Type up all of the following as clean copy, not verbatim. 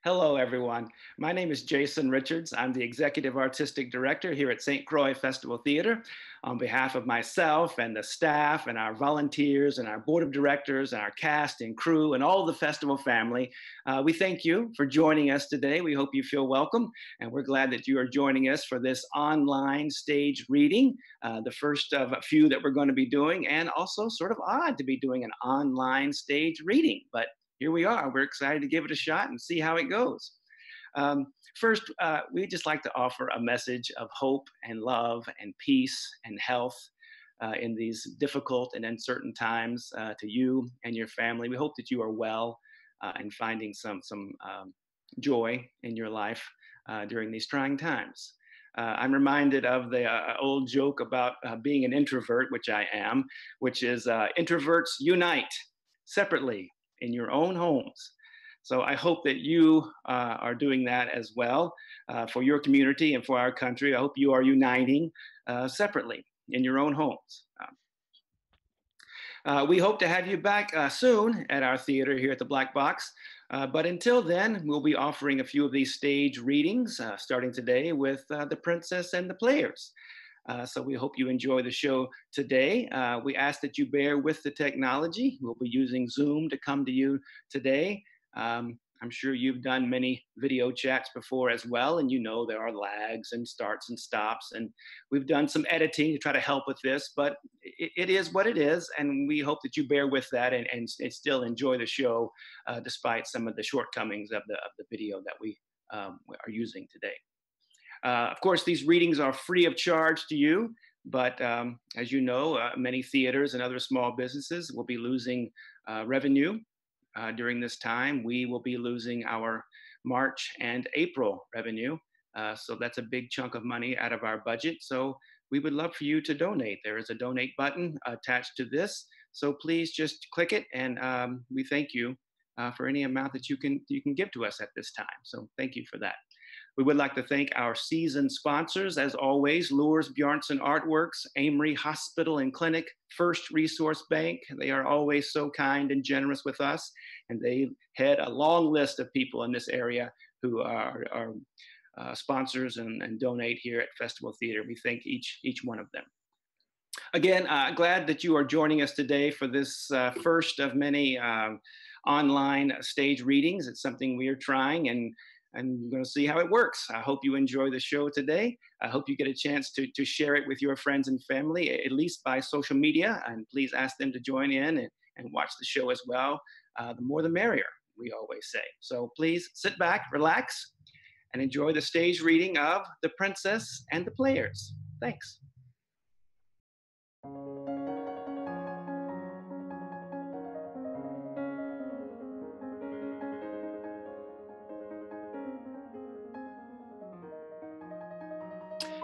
Hello, everyone. My name is Jason Richards. I'm the Executive Artistic Director here at St. Croix Festival Theatre. On behalf of myself and the staff and our volunteers and our board of directors and our cast and crew and all of the festival family, we thank you for joining us today. We hope you feel welcome, and we're glad that you are joining us for this online stage reading, the first of a few that we're going to be doing, and also sort of odd to be doing an online stage reading, but here we are. We're excited to give it a shot and see how it goes. First, we'd just like to offer a message of hope and love and peace and health in these difficult and uncertain times to you and your family. We hope that you are well and finding some joy in your life during these trying times. I'm reminded of the old joke about being an introvert, which I am, which is introverts unite separately in your own homes. So I hope that you are doing that as well for your community and for our country. I hope you are uniting separately in your own homes. We hope to have you back soon at our theater here at the Black Box. But until then, we'll be offering a few of these stage readings starting today with The Princess and the Players. So we hope you enjoy the show today. We ask that you bear with the technology. We'll be using Zoom to come to you today. I'm sure you've done many video chats before as well, and you know there are lags and starts and stops, and we've done some editing to try to help with this, but it is what it is, and we hope that you bear with that and still enjoy the show despite some of the shortcomings of the video that we are using today. Of course, these readings are free of charge to you, but as you know, many theaters and other small businesses will be losing revenue during this time. We will be losing our March and April revenue, so that's a big chunk of money out of our budget. So we would love for you to donate. There is a donate button attached to this, so please just click it, and we thank you for any amount that you can give to us at this time. So thank you for that. We would like to thank our season sponsors, as always, Lures Bjarnson Artworks, Amory Hospital and Clinic, First Resource Bank. They are always so kind and generous with us, and they had a long list of people in this area who are sponsors and donate here at Festival Theatre. We thank each one of them. Again, glad that you are joining us today for this first of many online stage readings. It's something we are trying, and we're going to see how it works. I hope you enjoy the show today. I hope you get a chance to share it with your friends and family, at least by social media, and please ask them to join in and watch the show as well. The more the merrier, we always say. So please sit back, relax, and enjoy the stage reading of The Princess and the Players. Thanks.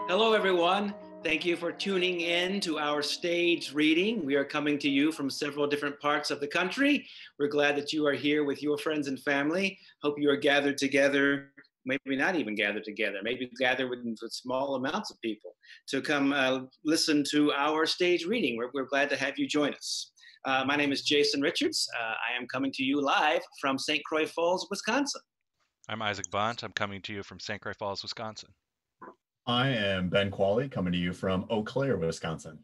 Hello, everyone. Thank you for tuning in to our stage reading. We are coming to you from several different parts of the country. We're glad that you are here with your friends and family. Hope you are gathered together, maybe not even gathered together, maybe gathered with small amounts of people to come listen to our stage reading. We're glad to have you join us. My name is Jason Richards. I am coming to you live from St. Croix Falls, Wisconsin. I'm Isaac Bont. I'm coming to you from St. Croix Falls, Wisconsin. I am Ben Qualley, coming to you from Eau Claire, Wisconsin.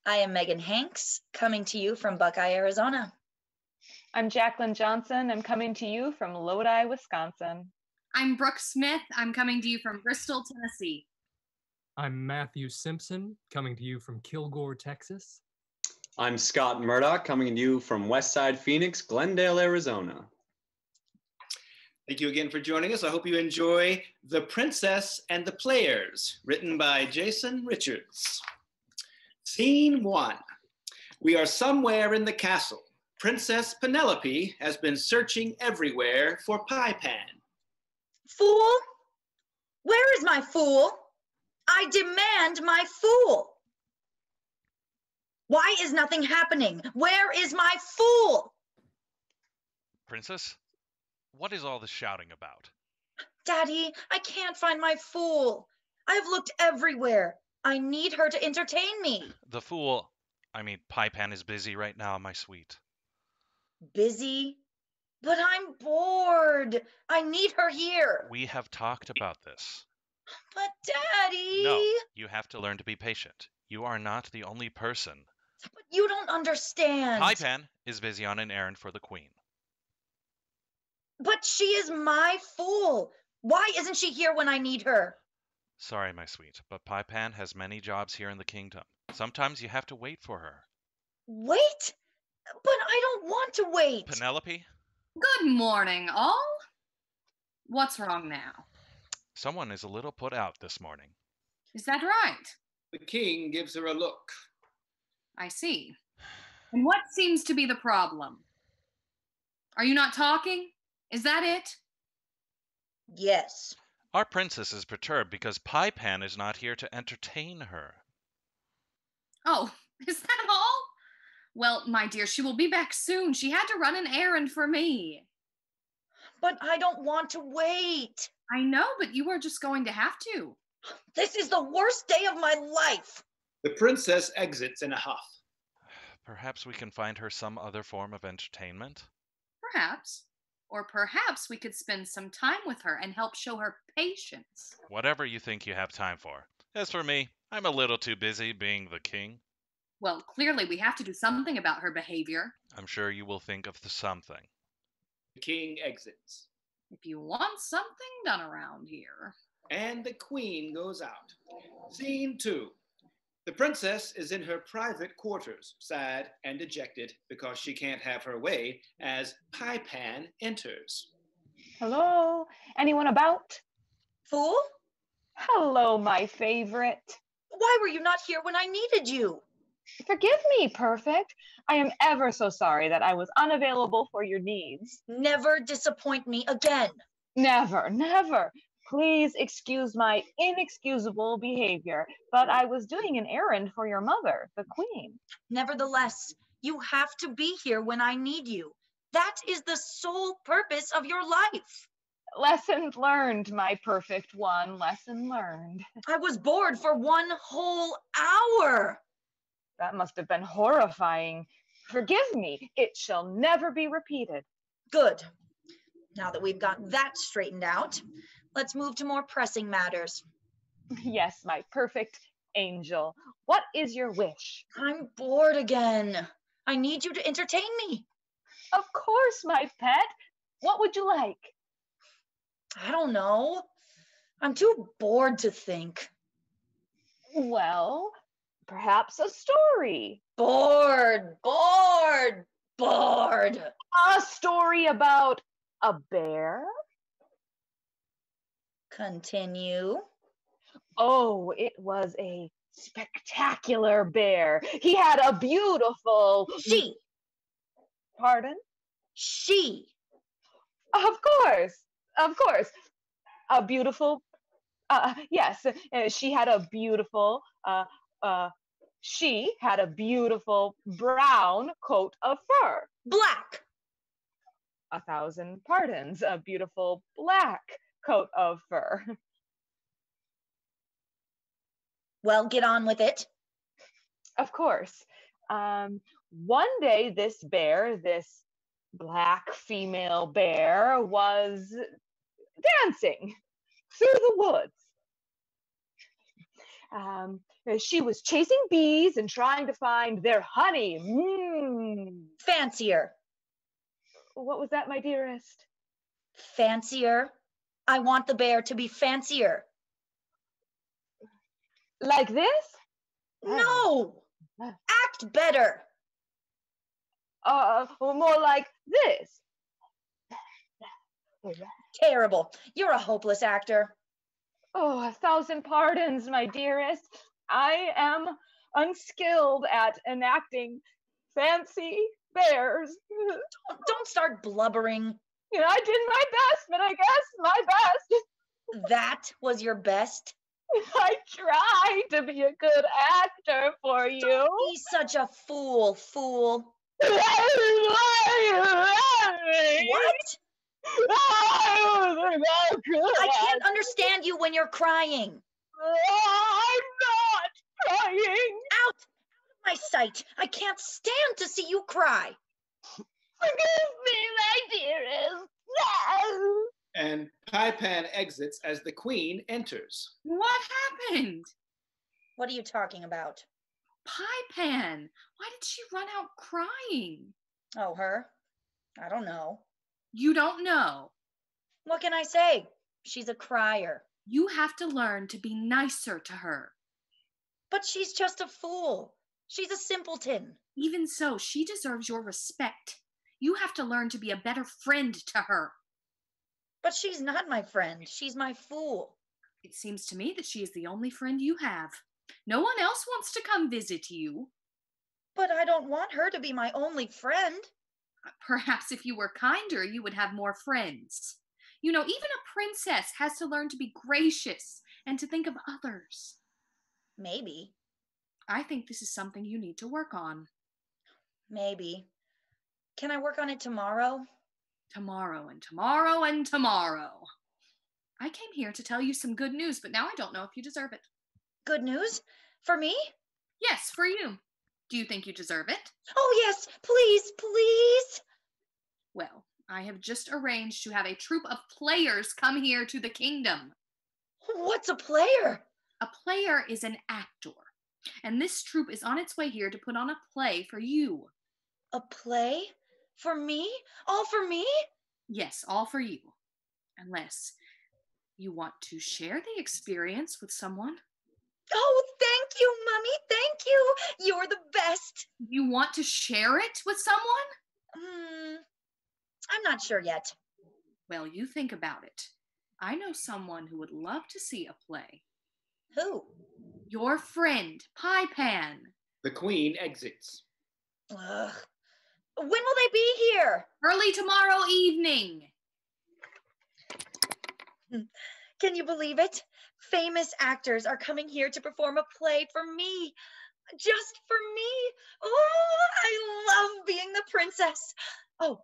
I am Megan Hanks, coming to you from Buckeye, Arizona. I'm Jaclyn Johnson. I'm coming to you from Lodi, Wisconsin. I'm Brooke Smith. I'm coming to you from Bristol, Tennessee. I'm Matthew Simpson, coming to you from Kilgore, Texas. I'm Scott Murdoch, coming to you from Westside Phoenix, Glendale, Arizona. Thank you again for joining us. I hope you enjoy The Princess and the Players, written by Jason Richards. Scene 1. We are somewhere in the castle. Princess Penelope has been searching everywhere for Pie Pan. Fool? Where is my fool? I demand my fool. Why is nothing happening? Where is my fool? Princess? What is all this shouting about? Daddy, I can't find my fool. I've looked everywhere. I need her to entertain me. The fool, Pie Pan is busy right now, my sweet. Busy? But I'm bored. bored. I need her here. We have talked about this. But Daddy. No, you have to learn to be patient. You are not the only person. But you don't understand. Pypan is busy on an errand for the queen. But she is my fool. Why isn't she here when I need her? Sorry, my sweet, but Pypan has many jobs here in the kingdom. Sometimes you have to wait for her. Wait? But I don't want to wait. Penelope? Good morning, all. What's wrong now? Someone is a little put out this morning. Is that right? The king gives her a look. I see. And what seems to be the problem? Are you not talking? Is that it? Yes. Our princess is perturbed because Pypan is not here to entertain her. Oh, is that all? Well, my dear, she will be back soon. She had to run an errand for me. But I don't want to wait. I know, but you are just going to have to. This is the worst day of my life. The princess exits in a huff. Perhaps we can find her some other form of entertainment? Perhaps. Or perhaps we could spend some time with her and help show her patience. Whatever you think you have time for. As for me, I'm a little too busy being the king. Well, clearly we have to do something about her behavior. I'm sure you will think of the something. The king exits. If you want something done around here. And the queen goes out. Scene 2. The princess is in her private quarters, sad and dejected because she can't have her way, as Pypan enters. Hello? Anyone about? Fool? Hello, my favorite. Why were you not here when I needed you? Forgive me, Perfect. I am ever so sorry that I was unavailable for your needs. Never disappoint me again. Never, never. Please excuse my inexcusable behavior, but I was doing an errand for your mother, the queen. Nevertheless, you have to be here when I need you. That is the sole purpose of your life. Lesson learned, my perfect one. Lesson learned. I was bored for 1 whole hour. That must have been horrifying. Forgive me. It shall never be repeated. Good. Now that we've got that straightened out, let's move to more pressing matters. Yes, my perfect angel. What is your wish? I'm bored again. I need you to entertain me. Of course, my pet. What would you like? I don't know. I'm too bored to think. Well, perhaps a story. Bored, bored, bored. A story about a bear? Continue. Oh, it was a spectacular bear. He had a beautiful... She. Pardon? She. Of course. Of course. A beautiful... yes, she had a beautiful... she had a beautiful brown coat of fur. Black. 1,000 pardons. A beautiful black coat of fur. Well, get on with it. Of course. One day, this bear, this black female bear, was dancing through the woods. She was chasing bees and trying to find their honey. Fancier. What was that, my dearest? Fancier. I want the bear to be fancier. Like this? No! Act better. More like this. Terrible. You're a hopeless actor. Oh, 1,000 pardons, my dearest. I am unskilled at enacting fancy bears. Don't start blubbering. You know, I did my best, but I guess my best. That was your best? I tried to be a good actor for you. Don't be such a fool, fool. What? I can't understand you when you're crying. I'm not crying. Out of my sight. I can't stand to see you cry. Forgive me, my dearest. and Pypan exits as the queen enters. What happened? What are you talking about? Pypan, why did she run out crying? Oh, her? I don't know. You don't know. What can I say? She's a crier. You have to learn to be nicer to her. But she's just a fool. She's a simpleton. Even so, she deserves your respect. You have to learn to be a better friend to her. But she's not my friend. She's my fool. It seems to me that she is the only friend you have. No one else wants to come visit you. But I don't want her to be my only friend. Perhaps if you were kinder, you would have more friends. You know, even a princess has to learn to be gracious and to think of others. Maybe. I think this is something you need to work on. Maybe. Can I work on it tomorrow? Tomorrow and tomorrow and tomorrow. I came here to tell you some good news, but now I don't know if you deserve it. Good news? For me? Yes, for you. Do you think you deserve it? Oh, yes, please, please. Well, I have just arranged to have a troupe of players come here to the kingdom. What's a player? A player is an actor, and this troupe is on its way here to put on a play for you. A play? For me? All for me? Yes, all for you. Unless you want to share the experience with someone. Oh, thank you, Mummy. Thank you. You're the best. You want to share it with someone? I'm not sure yet. Well, you think about it. I know someone who would love to see a play. Who? Your friend, Pypan. The queen exits. Ugh. When will they be here? Early tomorrow evening. Can you believe it? Famous actors are coming here to perform a play for me. Just for me. Oh, I love being the princess. Oh,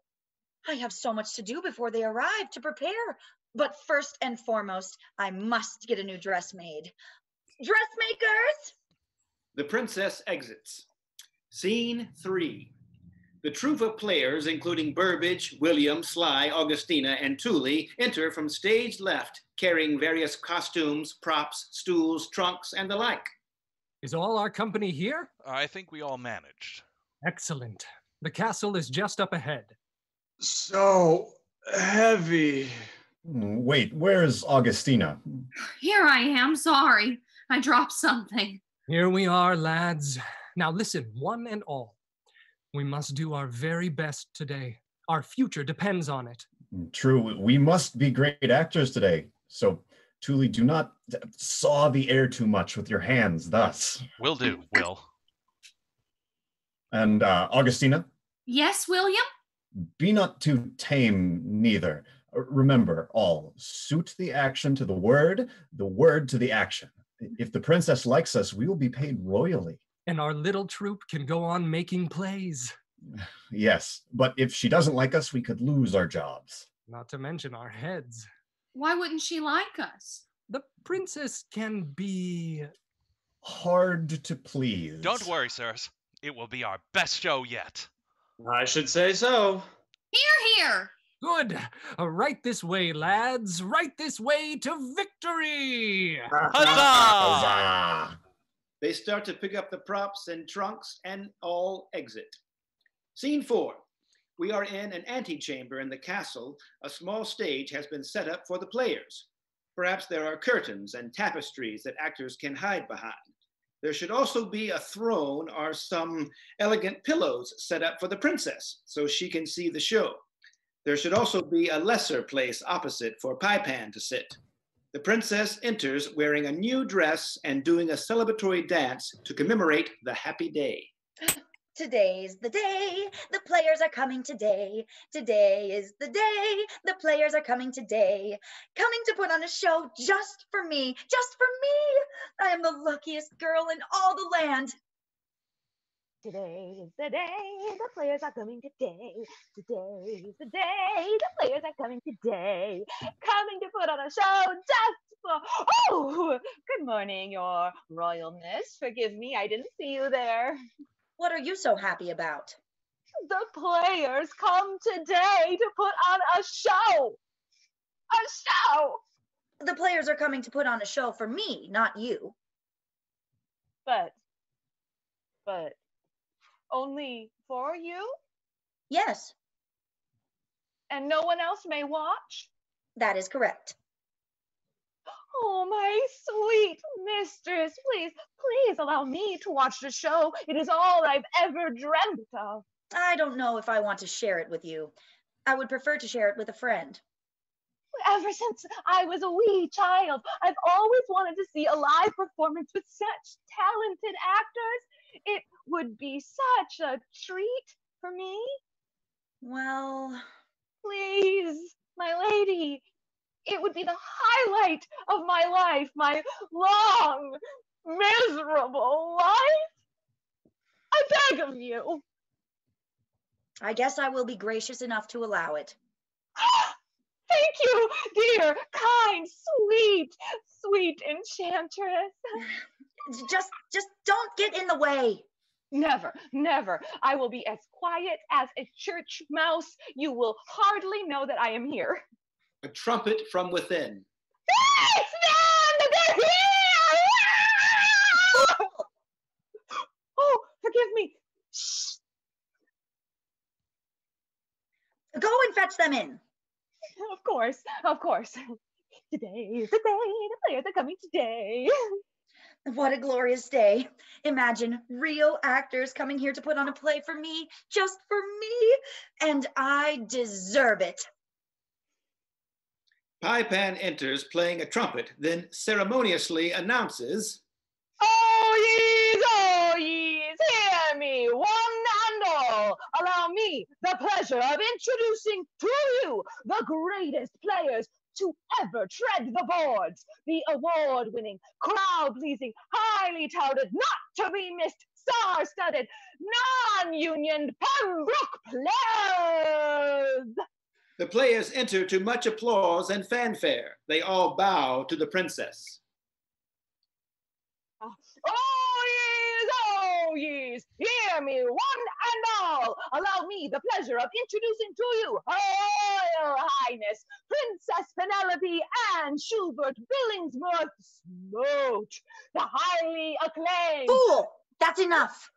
I have so much to do before they arrive to prepare. But first and foremost, I must get a new dress made. Dressmakers! The princess exits. Scene 3. The troupe of players, including Burbage, William, Sly, Augustina, and Tooley, enter from stage left, carrying various costumes, props, stools, trunks, and the like. Is all our company here? I think we all managed. Excellent. The castle is just up ahead. So heavy. Wait, where's Augustina? Here I am, sorry. I dropped something. Here we are, lads. Now listen, one and all. We must do our very best today. Our future depends on it. True, we must be great actors today. So, Tooley, do not saw the air too much with your hands thus. Will do, Will. And Augustina? Yes, William? Be not too tame neither. Remember, all, suit the action to the word to the action. If the princess likes us, we will be paid royally. And our little troupe can go on making plays. Yes, but if she doesn't like us, we could lose our jobs. Not to mention our heads. Why wouldn't she like us? The princess can be hard to please. Don't worry, sirs. It will be our best show yet. I should say so. Here! Good. Right this way, lads. Right this way to victory. Huzzah! They start to pick up the props and trunks and all exit. Scene 4. We are in an antechamber in the castle. A small stage has been set up for the players. Perhaps there are curtains and tapestries that actors can hide behind. There should also be a throne or some elegant pillows set up for the princess so she can see the show. There should also be a lesser place opposite for Pypan to sit. The princess enters wearing a new dress and doing a celebratory dance to commemorate the happy day. Today's the day, the players are coming today. Today is the day, the players are coming today. Coming to put on a show just for me, just for me. I am the luckiest girl in all the land. Today is the day, the players are coming today. Today is the day, the players are coming today. Coming to put on a show just for... Oh, good morning, your royalness. Forgive me, I didn't see you there. What are you so happy about? The players come today to put on a show. A show! The players are coming to put on a show for me, not you. But only for you? Yes, And no one else may watch? that is correct. Oh, my sweet mistress, please allow me to watch the show. It is all I've ever dreamt of. I don't know if I want to share it with you. I would prefer to share it with a friend. Ever since I was a wee child, I've always wanted to see a live performance with such talented actors. It would be such a treat for me. Well, Please, my lady, it would be the highlight of my life, my long, miserable life. I beg of you. I guess I will be gracious enough to allow it. Thank you, dear, kind, sweet enchantress. Just don't get in the way. Never. I will be as quiet as a church mouse. You will hardly know that I am here. A trumpet from within. Thanks, man! They're here! Oh, forgive me. Shh. Go and fetch them in. Of course. Today is the day the players are coming today. What a glorious day. Imagine real actors coming here to put on a play for me, just for me, and I deserve it. Pan enters playing a trumpet, then ceremoniously announces, Oh yees, hear me, one and all. Allow me the pleasure of introducing to you the greatest players to ever tread the boards, the award-winning, crowd-pleasing, highly touted, not to be missed, star-studded, non-unioned Pembroke players. the players enter to much applause and fanfare. They all bow to the princess. Oh yees, hear me, one and all. Allow me the pleasure of introducing to you Her Royal Highness, Princess Penelope and Schubert Billingsworth Smoot, the highly acclaimed. Fool! That's enough.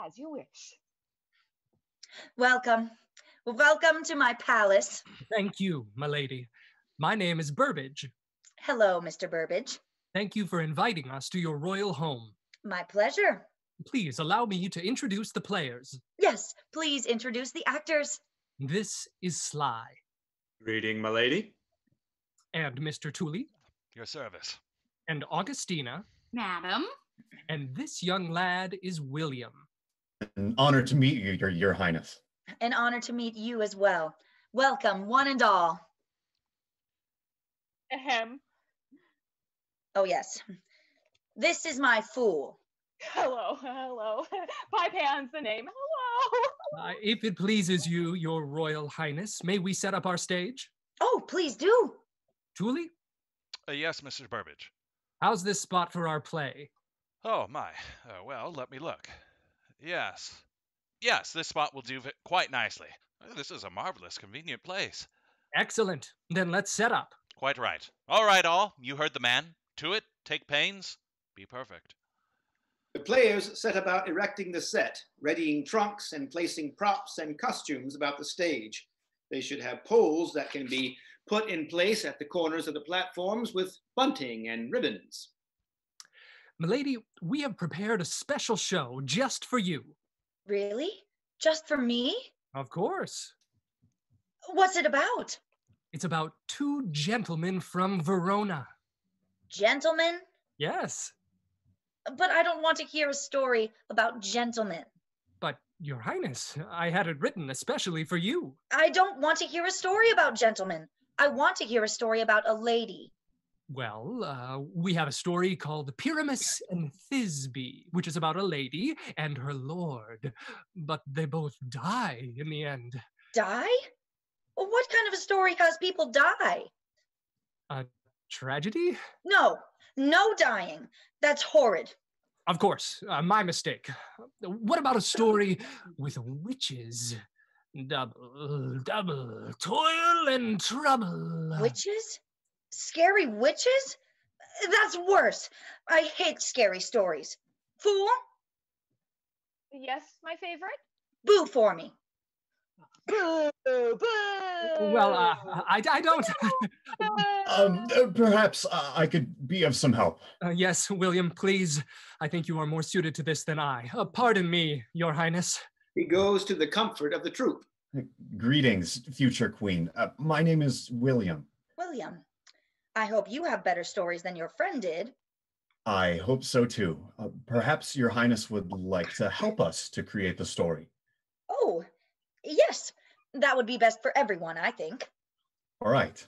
As you wish. Welcome. Welcome to my palace. Thank you, my lady. My name is Burbage. Hello, Mr. Burbage. Thank you for inviting us to your royal home. My pleasure. Please allow me to introduce the players. Yes, please introduce the actors. This is Sly. Greeting, my lady. And Mr. Tooley. Your service. And Augustina. Madam. And this young lad is William. An honor to meet you, your Highness. An honor to meet you as well. Welcome, one and all. Ahem. Oh, yes. This is my fool. Hello. Pypan's the name. Hello. If it pleases you, your royal highness, may we set up our stage? Oh, please do. Tooley, Yes, Mr. Burbage. how's this spot for our play? Oh, my. Well, let me look. Yes, this spot will do quite nicely. This is a marvelous, convenient place. Excellent. Then let's set up. Quite right. All right, all. You heard the man. To it, take pains, be perfect. The players set about erecting the set, readying trunks and placing props and costumes about the stage. They should have poles that can be put in place at the corners of the platforms with bunting and ribbons. Milady, we have prepared a special show just for you. Really? Just for me? Of course. What's it about? It's about two gentlemen from Verona. Gentlemen? Yes, But I don't want to hear a story about gentlemen. but your highness, I had it written especially for you. I don't want to hear a story about gentlemen. I want to hear a story about a lady. Well, we have a story called Pyramus and Thisbe, which is about a lady and her lord. But they both die in the end. Die? Well, what kind of a story has people die? A tragedy? No, no dying. That's horrid. Of course, my mistake. What about a story with witches? Double, double, toil and trouble. Witches? Scary witches? That's worse. I hate scary stories. Fool, Yes, my favorite? boo for me. Boo, boo. Well, I don't. Perhaps I could be of some help. Yes, William, please. I think you are more suited to this than I. Pardon me, Your Highness. He goes to the comfort of the troop. Greetings, future queen. My name is William. William, I hope you have better stories than your friend did. I hope so too. Perhaps Your Highness would like to help us to create the story. Oh, yes. That would be best for everyone, I think. All right.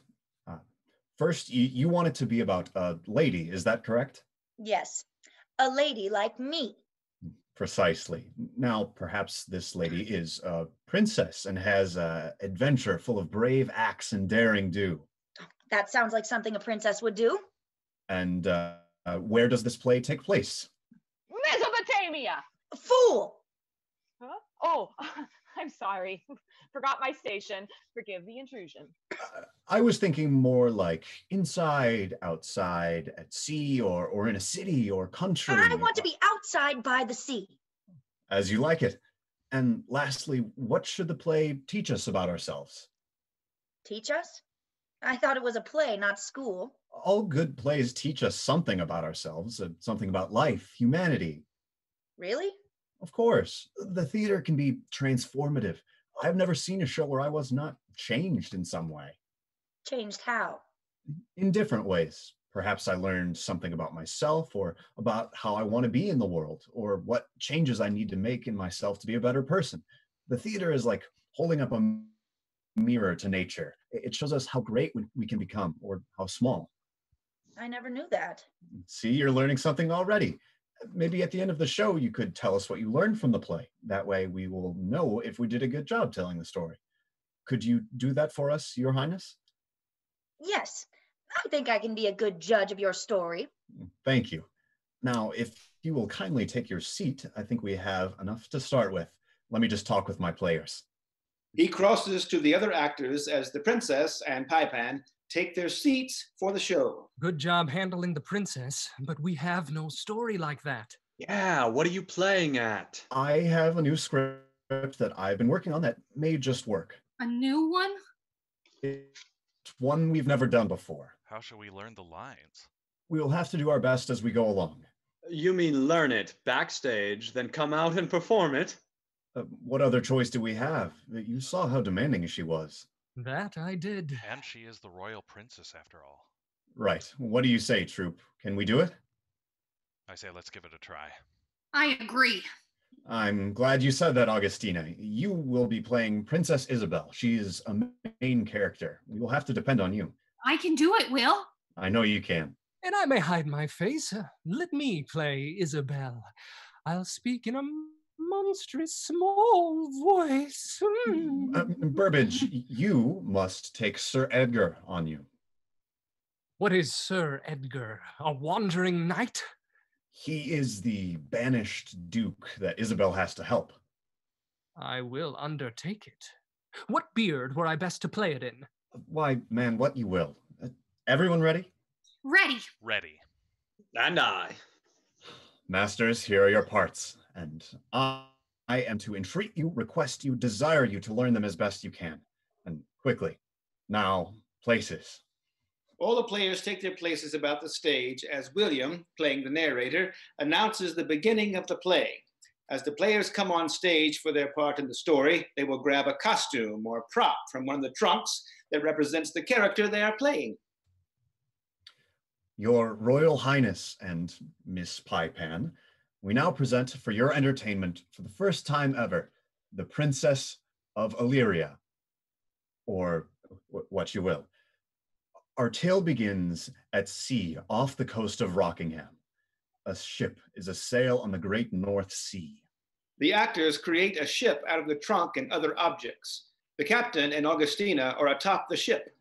First, you want it to be about a lady, is that correct? Yes, a lady like me. Precisely. Now, perhaps this lady is a princess and has an adventure full of brave acts and daring do. That sounds like something a princess would do. And where does this play take place? Mesopotamia. Fool! Huh? Oh, I'm sorry. Forgot my station. Forgive the intrusion. I was thinking more like inside, outside, at sea, or in a city or country. I want to be outside by the sea. As you like it. And lastly, what should the play teach us about ourselves? Teach us? I thought it was a play, not school. All good plays teach us something about ourselves, something about life, humanity. Really? Of course. The theater can be transformative. I've never seen a show where I was not changed in some way. Changed how? In different ways. Perhaps I learned something about myself or about how I want to be in the world or what changes I need to make in myself to be a better person. The theater is like holding up a mirror to nature. It shows us how great we can become or how small. I never knew that. See, you're learning something already. Maybe at the end of the show, you could tell us what you learned from the play. That way we will know if we did a good job telling the story. Could you do that for us, Your Highness? Yes, I think I can be a good judge of your story. Thank you. Now, if you will kindly take your seat, I think we have enough to start with. Let me just talk with my players. He crosses to the other actors as the princess and Paipan take their seats for the show. Good job handling the princess, but we have no story like that. Yeah, what are you playing at? I have a new script that I've been working on that may just work. A new one? It's one we've never done before. How shall we learn the lines? We will have to do our best as we go along. You mean learn it backstage, then come out and perform it? What other choice do we have? You saw how demanding she was. That I did. And she is the royal princess after all. Right. What do you say, Troop? Can we do it? I say let's give it a try. I agree. I'm glad you said that, Augustina. You will be playing Princess Isabelle. She is a main character. We will have to depend on you. I can do it, Will. I know you can. And I may hide my face. Let me play Isabelle. I'll speak in a monstrous small voice. Burbage, you must take Sir Edgar on you. What is Sir Edgar? A wandering knight? He is the banished duke that Isabelle has to help. I will undertake it. What beard were I best to play it in? Why, man, what you will. Everyone ready? Ready. Ready. And I. Masters, here are your parts. And I am to entreat you, request you, desire you to learn them as best you can. And quickly. Now, places. All the players take their places about the stage as William, playing the narrator, announces the beginning of the play. As the players come on stage for their part in the story, they will grab a costume or prop from one of the trunks that represents the character they are playing. Your Royal Highness and Miss Paipan, we now present for your entertainment, for the first time ever, the Princess of Illyria, or what you will. Our tale begins at sea off the coast of Rockingham. A ship is a sail on the great North Sea. The actors create a ship out of the trunk and other objects. The captain and Augustina are atop the ship.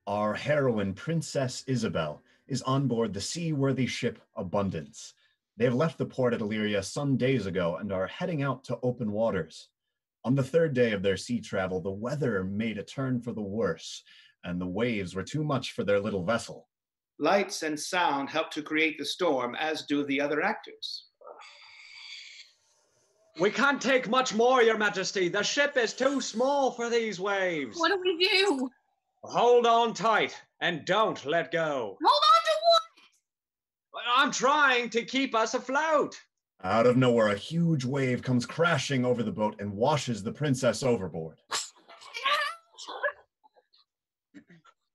Our heroine, Princess Isabelle, is on board the seaworthy ship Abundance. They have left the port at Illyria some days ago and are heading out to open waters. On the third day of their sea travel, the weather made a turn for the worse, and the waves were too much for their little vessel. Lights and sound help to create the storm, as do the other actors. We can't take much more, Your Majesty. The ship is too small for these waves. What do we do? Hold on tight and don't let go. Hold on to what? I'm trying to keep us afloat. Out of nowhere, a huge wave comes crashing over the boat and washes the princess overboard.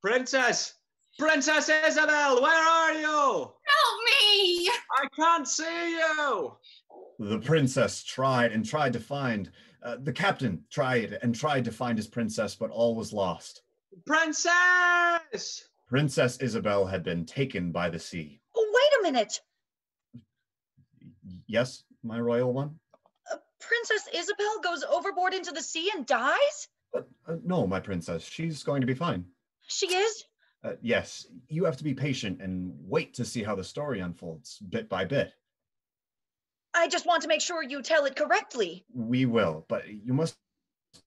Princess! Princess Isabelle, where are you? Help me! I can't see you. The princess tried to find, the captain tried to find his princess, but all was lost. Princess! Princess Isabelle had been taken by the sea. Oh, wait a minute. Yes, my royal one? Princess Isabelle goes overboard into the sea and dies? No, my princess, she's going to be fine. She is? Yes, you have to be patient and wait to see how the story unfolds, bit by bit. I just want to make sure you tell it correctly. We will, but you must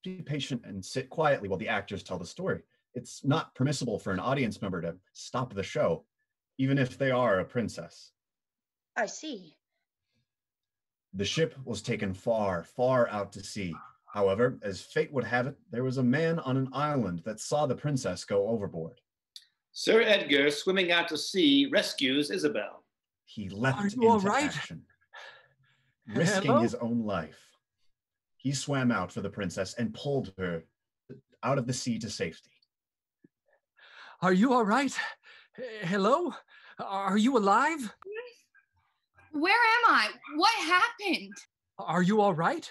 be patient and sit quietly while the actors tell the story. It's not permissible for an audience member to stop the show, even if they are a princess. I see. The ship was taken far, far out to sea. However, as fate would have it, there was a man on an island that saw the princess go overboard. Sir Edgar, swimming out to sea, rescues Isabelle. He leapt you all into right? action, risking Hello? his own life. He swam out for the princess and pulled her out of the sea to safety. Are you all right? Hello? Are you alive? Where am I? What happened? Are you all right?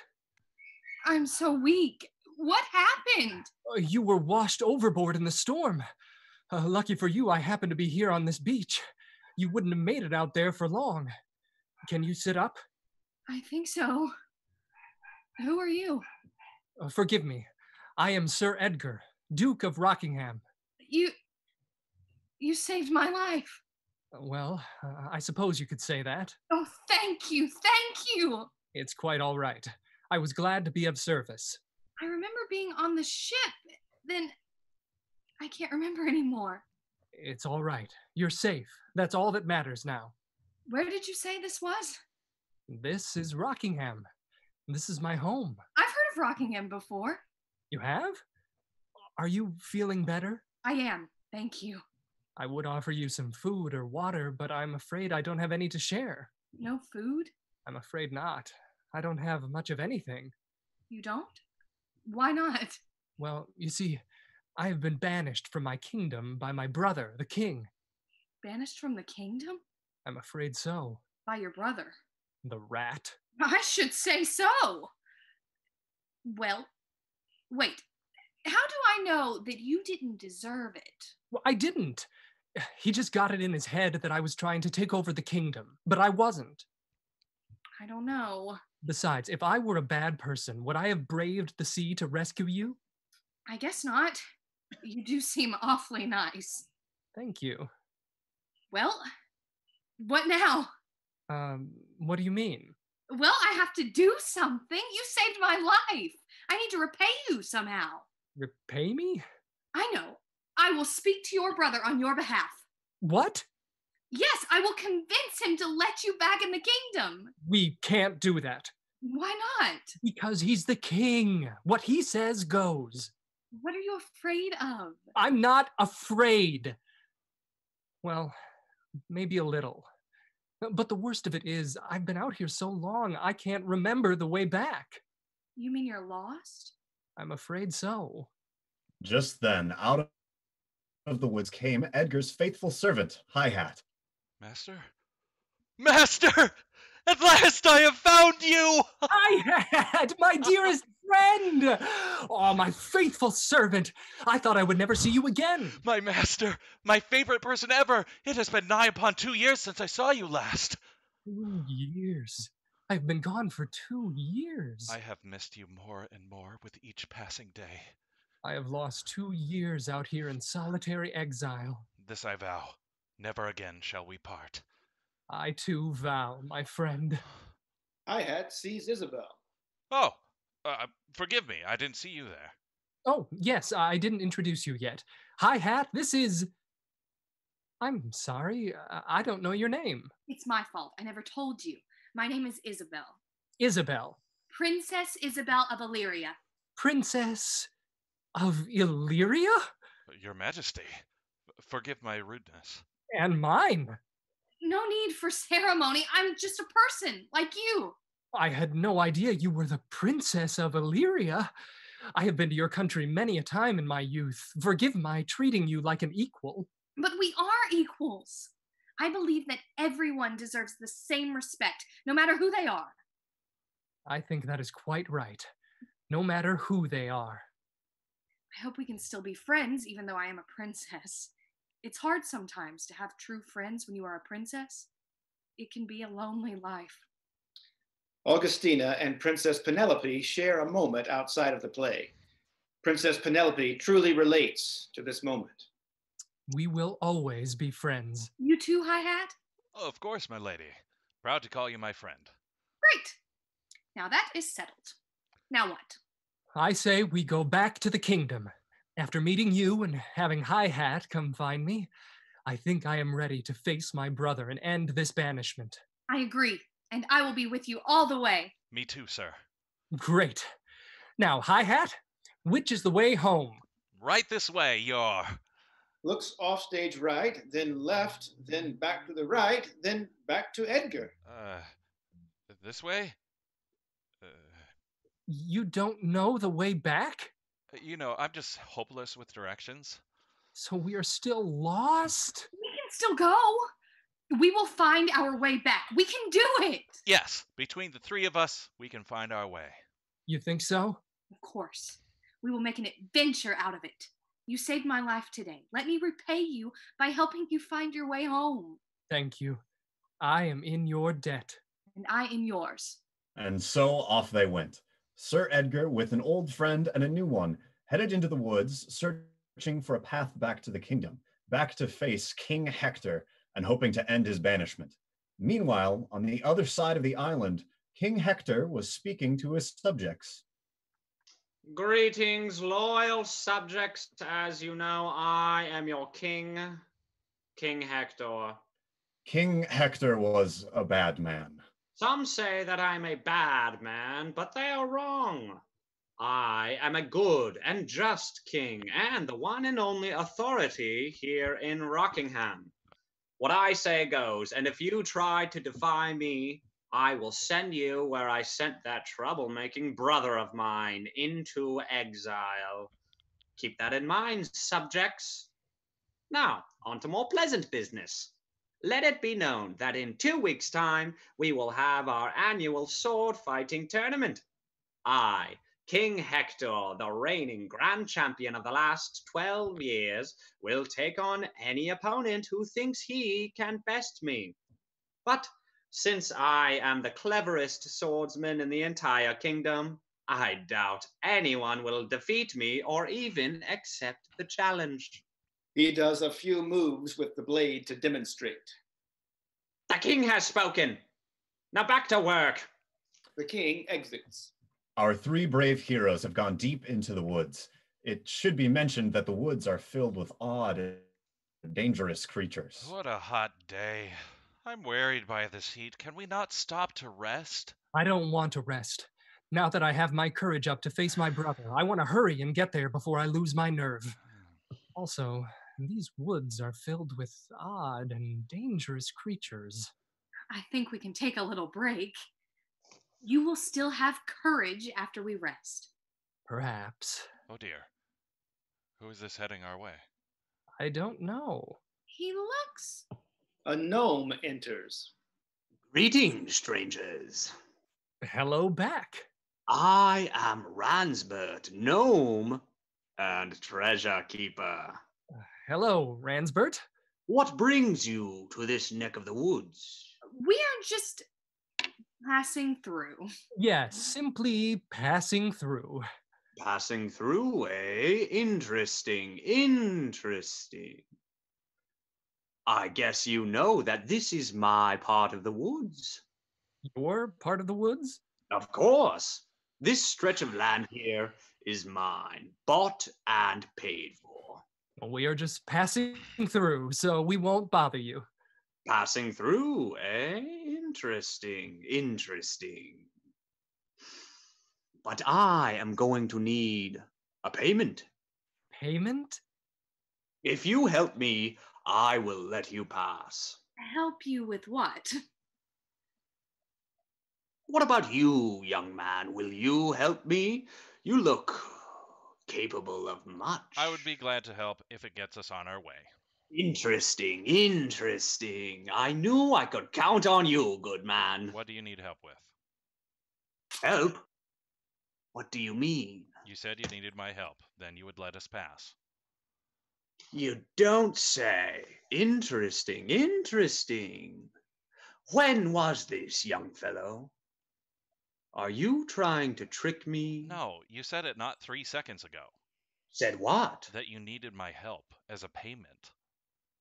I'm so weak. What happened? You were washed overboard in the storm. Lucky for you, I happen to be here on this beach. You wouldn't have made it out there for long. Can you sit up? I think so. Who are you? Forgive me. I am Sir Edgar, Duke of Rockingham. You saved my life. Well, I suppose you could say that. Oh, thank you. Thank you. It's quite all right. I was glad to be of service. I remember being on the ship. Then I can't remember anymore. It's all right. You're safe. That's all that matters now. Where did you say this was? This is Rockingham. This is my home. I've heard of Rockingham before. You have? Are you feeling better? I am. Thank you. I would offer you some food or water, but I'm afraid I don't have any to share. No food? I'm afraid not. I don't have much of anything. You don't? Why not? Well, you see, I have been banished from my kingdom by my brother, the king. Banished from the kingdom? I'm afraid so. By your brother? The rat. I should say so. Well, wait. How do I know that you didn't deserve it? Well, I didn't. He just got it in his head that I was trying to take over the kingdom, but I wasn't. I don't know. Besides, if I were a bad person, would I have braved the sea to rescue you? I guess not. You do seem awfully nice. Thank you. Well, what now? What do you mean? Well, I have to do something. You saved my life. I need to repay you somehow. Repay me? I know. I will speak to your brother on your behalf. What? Yes, I will convince him to let you back in the kingdom. We can't do that. Why not? Because he's the king. What he says goes. What are you afraid of? I'm not afraid. Well, maybe a little. But the worst of it is, I've been out here so long, I can't remember the way back. You mean you're lost? I'm afraid so. Just then, out of the woods came Edgar's faithful servant, Hi-Hat. Master? Master! At last I have found you! Hi-Hat, my dearest friend! Oh, my faithful servant! I thought I would never see you again. My master, my favorite person ever! It has been nigh upon 2 years since I saw you last. 2 years? I've been gone for 2 years. I have missed you more and more with each passing day. I have lost 2 years out here in solitary exile. This I vow. Never again shall we part. I too vow, my friend. Hi-Hat sees Isabelle. Oh, Forgive me, I didn't see you there. Oh, yes, I didn't introduce you yet. Hi, Hat, this is... I'm sorry, I don't know your name. It's my fault. I never told you. My name is Isabelle. Isabelle. Princess Isabelle of Illyria. Princess of Illyria? Your Majesty, forgive my rudeness. And mine. No need for ceremony. I'm just a person, like you. I had no idea you were the Princess of Illyria. I have been to your country many a time in my youth. Forgive my treating you like an equal. But we are equals. I believe that everyone deserves the same respect, no matter who they are. I think that is quite right, no matter who they are. I hope we can still be friends, even though I am a princess. It's hard sometimes to have true friends when you are a princess. It can be a lonely life. Augustina and Princess Penelope share a moment outside of the play. Princess Penelope truly relates to this moment. We will always be friends. You too, Hi-Hat? Oh, of course, my lady. Proud to call you my friend. Great. Now that is settled. Now what? I say we go back to the kingdom. After meeting you and having Hi-Hat come find me, I think I am ready to face my brother and end this banishment. I agree, and I will be with you all the way. Me too, sir. Great. Now, Hi-Hat, which is the way home? Right this way, your... Looks off stage right, then left, then back to the right, then back to Edgar. This way? You don't know the way back? You know, I'm just hopeless with directions. So we are still lost? We can still go. We will find our way back. We can do it. Yes, between the three of us, we can find our way. You think so? Of course. We will make an adventure out of it. You saved my life today. Let me repay you by helping you find your way home. Thank you. I am in your debt. And I am yours. And so off they went. Sir Edgar, with an old friend and a new one, headed into the woods, searching for a path back to the kingdom, back to face King Hector, and hoping to end his banishment. Meanwhile, on the other side of the island, King Hector was speaking to his subjects. Greetings, loyal subjects. As you know, I am your king, King Hector. King Hector was a bad man. Some say that I'm a bad man, but they are wrong. I am a good and just king, and the one and only authority here in Rockingham. What I say goes, and if you try to defy me, I will send you where I sent that troublemaking brother of mine, into exile. Keep that in mind, subjects. Now, on to more pleasant business. Let it be known that in 2 weeks' time, we will have our annual sword fighting tournament. I, King Hector, the reigning grand champion of the last 12 years, will take on any opponent who thinks he can best me. But since I am the cleverest swordsman in the entire kingdom, I doubt anyone will defeat me or even accept the challenge. He does a few moves with the blade to demonstrate. The king has spoken. Now back to work. The king exits. Our three brave heroes have gone deep into the woods. It should be mentioned that the woods are filled with odd and dangerous creatures. What a hot day. I'm wearied by this heat. Can we not stop to rest? I don't want to rest. Now that I have my courage up to face my brother, I want to hurry and get there before I lose my nerve. Also, these woods are filled with odd and dangerous creatures. I think we can take a little break. You will still have courage after we rest. Perhaps. Oh dear. Who is this heading our way? I don't know. He looks... A gnome enters. Greetings, strangers. Hello back. I am Ransbert, gnome and treasure keeper. Hello, Ransbert. What brings you to this neck of the woods? We are just passing through. Yes, simply passing through. Passing through, eh? Interesting, interesting. I guess you know that this is my part of the woods. Your part of the woods? Of course. This stretch of land here is mine, bought and paid for. Well, we are just passing through, so we won't bother you. Passing through, eh? Interesting, interesting. But I am going to need a payment. Payment? If you help me, I will let you pass. Help you with what? What about you, young man? Will you help me? You look capable of much. I would be glad to help if it gets us on our way. Interesting, interesting. I knew I could count on you, good man. What do you need help with? Help? What do you mean? You said you needed my help. Then you would let us pass. You don't say. Interesting, interesting. When was this, young fellow? Are you trying to trick me? No, you said it not 3 seconds ago. Said what? That you needed my help as a payment.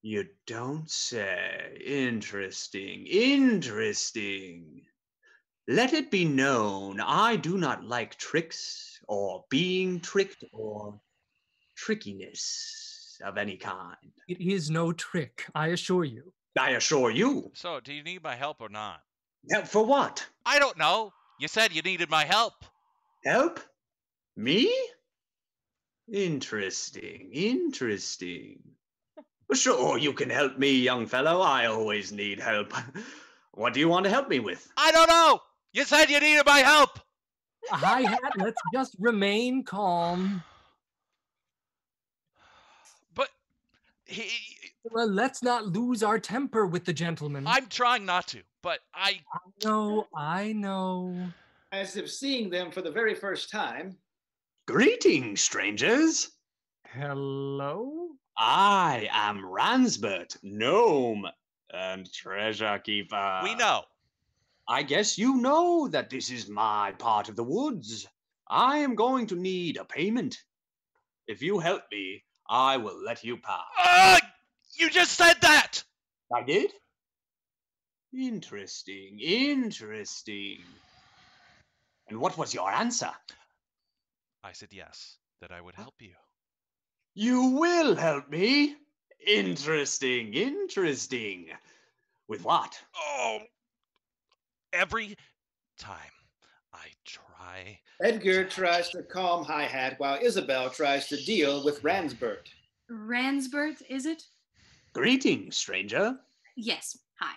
You don't say. Interesting, interesting. Let it be known I do not like tricks or being tricked or trickiness of any kind. It is no trick, I assure you. I assure you. So, do you need my help or not? Help for what? I don't know. You said you needed my help. Help? Me? Interesting, interesting. Sure, you can help me, young fellow. I always need help. What do you want to help me with? I don't know. You said you needed my help. Hi hat, let's just remain calm. But Well, let's not lose our temper with the gentleman. I'm trying not to, but I know. As if seeing them for the very first time. Greetings, strangers. Hello? I am Ransbert, gnome and treasure keeper. We know. I guess you know that this is my part of the woods. I am going to need a payment. If you help me, I will let you pass. You just said that! I did? Interesting, interesting. And what was your answer? I said yes, that I would help you. You will help me? Interesting, interesting. With what? Oh, every time I try. Edgar tries to calm Hi-Hat while Isabelle tries to deal with Ransbert. Ransbert, is it? Greetings, stranger. Yes, hi.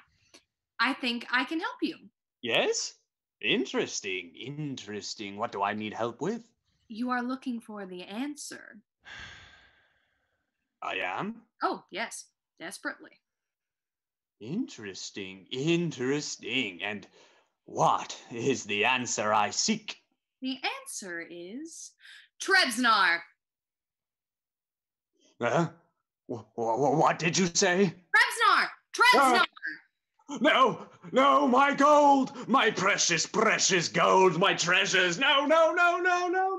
I think I can help you. Yes? Interesting, interesting. What do I need help with? You are looking for the answer. I am? Oh, yes, desperately. Interesting, interesting. And what is the answer I seek? The answer is Trebsnar. What did you say? Trebsnar! Trebsnar! No, no, my gold! My precious, precious gold, my treasures! No, no, no, no, no, no!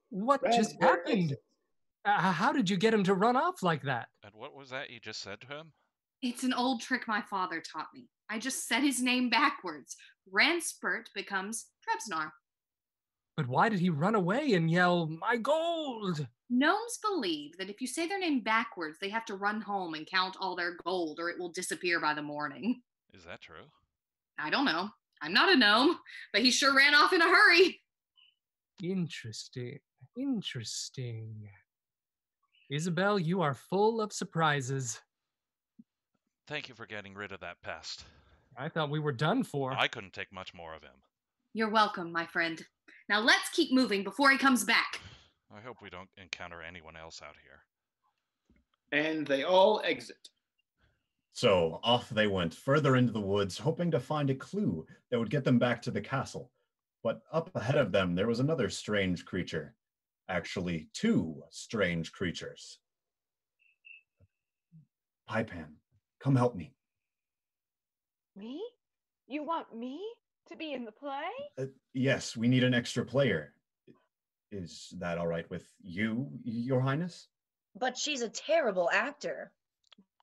What just happened? How did you get him to run off like that? And what was that you just said to him? It's an old trick my father taught me. I just said his name backwards. Ranspert becomes Trebsnar. But why did he run away and yell, "My gold"? Gnomes believe that if you say their name backwards, they have to run home and count all their gold or it will disappear by the morning. Is that true? I don't know. I'm not a gnome, but he sure ran off in a hurry. Interesting. Interesting. Isabelle, you are full of surprises. Thank you for getting rid of that pest. I thought we were done for. I couldn't take much more of him. You're welcome, my friend. Now let's keep moving before he comes back. I hope we don't encounter anyone else out here. And they all exit. So off they went further into the woods, hoping to find a clue that would get them back to the castle. But up ahead of them, there was another strange creature. Actually, two strange creatures. Pypan, come help me. Me? You want me to be in the play? Yes, we need an extra player. Is that all right with you, Your Highness? But she's a terrible actor.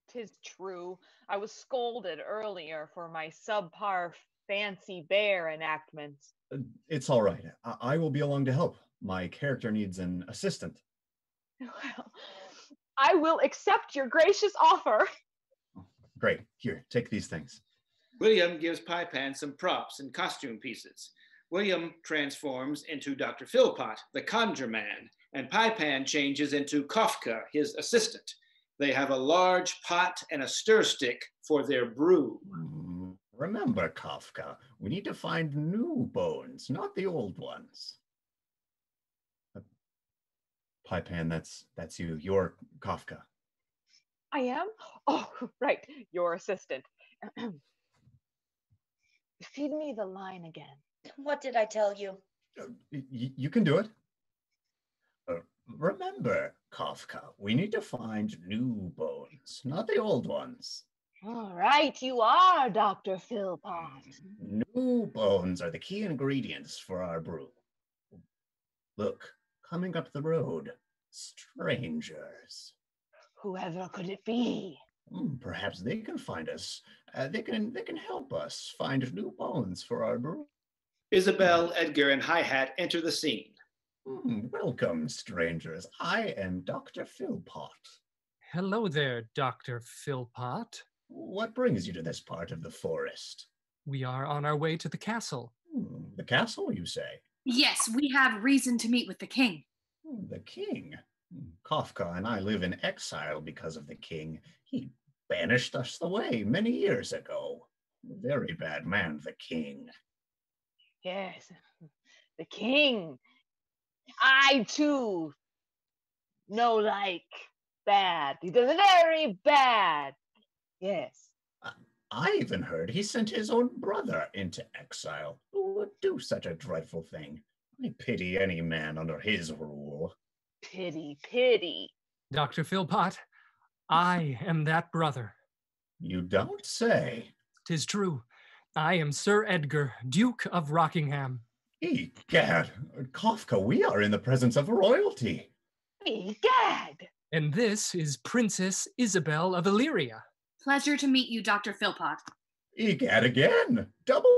'Tis true. I was scolded earlier for my subpar fancy bear enactments. It's all right. I will be along to help. My character needs an assistant. Well, I will accept your gracious offer. Great. Here, take these things. William gives Pie-Pan some props and costume pieces. William transforms into Dr. Philpot, the Conjure Man, and Pie-Pan changes into Kafka, his assistant. They have a large pot and a stir stick for their brew. Remember, Kafka, we need to find new bones, not the old ones. Pie-Pan, that's you. You're Kafka. I am? Oh, right. Your assistant. Feed me the line again. What did I tell you? You can do it. Remember, Kafka, we need to find new bones, not the old ones. All right, you are Dr. Philpot. New bones are the key ingredients for our brew. Look, coming up the road, strangers. Whoever could it be? Perhaps they can find us. They can help us find new bones for our brew. Isabelle, Edgar, and Hi-Hat enter the scene. Welcome, strangers. I am Dr. Philpot. Hello there, Dr. Philpot. What brings you to this part of the forest? We are on our way to the castle. The castle, you say? Yes, we have reason to meet with the king. The king? Kafka and I live in exile because of the king. He banished us away many years ago. Very bad man, the king. Yes, the king. I, too, know like bad. He does very bad. Yes. I even heard he sent his own brother into exile. Who would do such a dreadful thing? I pity any man under his rule. Pity, pity. Dr. Philpot, I am that brother. You don't say. 'Tis true. I am Sir Edgar, Duke of Rockingham. Egad, Kafka, we are in the presence of royalty. Egad. And this is Princess Isabelle of Illyria. Pleasure to meet you, Dr. Philpot. Egad again, double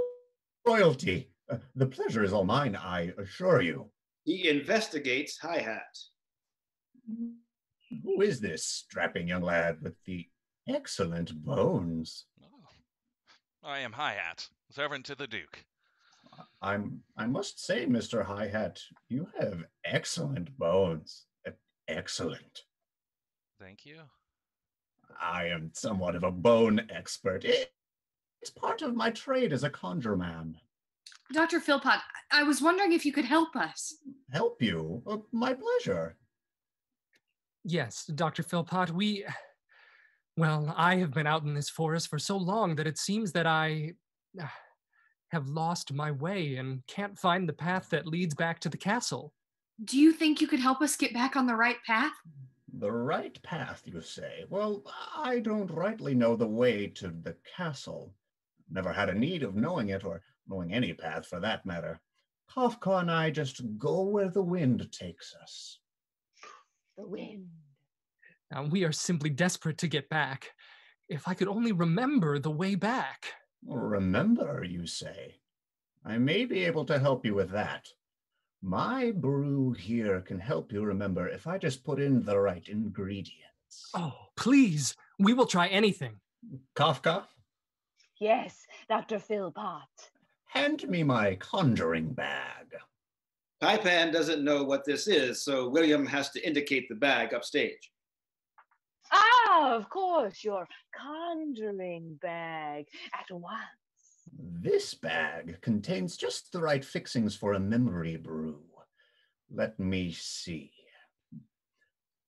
royalty. The pleasure is all mine, I assure you. He investigates Hi-Hat. Who is this strapping young lad with the excellent bones? Oh, I am Hi-Hat, servant to the Duke. I must say, Mr. Hi-Hat, you have excellent bones. Excellent. Thank you. I am somewhat of a bone expert. It's part of my trade as a conjure man. Dr. Philpot, I was wondering if you could help us. Help you? My pleasure. Yes, Dr. Philpot, well, I have been out in this forest for so long that it seems that I have lost my way and can't find the path that leads back to the castle. Do you think you could help us get back on the right path? The right path, you say? Well, I don't rightly know the way to the castle. Never had a need of knowing it, or knowing any path for that matter. Kafka and I just go where the wind takes us. The wind. We are simply desperate to get back. If I could only remember the way back. Remember, you say? I may be able to help you with that. My brew here can help you remember if I just put in the right ingredients. Oh, please. We will try anything. Kafka? Yes, Dr. Philpot. Hand me my conjuring bag. Pie-Pan doesn't know what this is, so William has to indicate the bag upstage. Ah, of course, your conjuring bag at once. This bag contains just the right fixings for a memory brew. Let me see.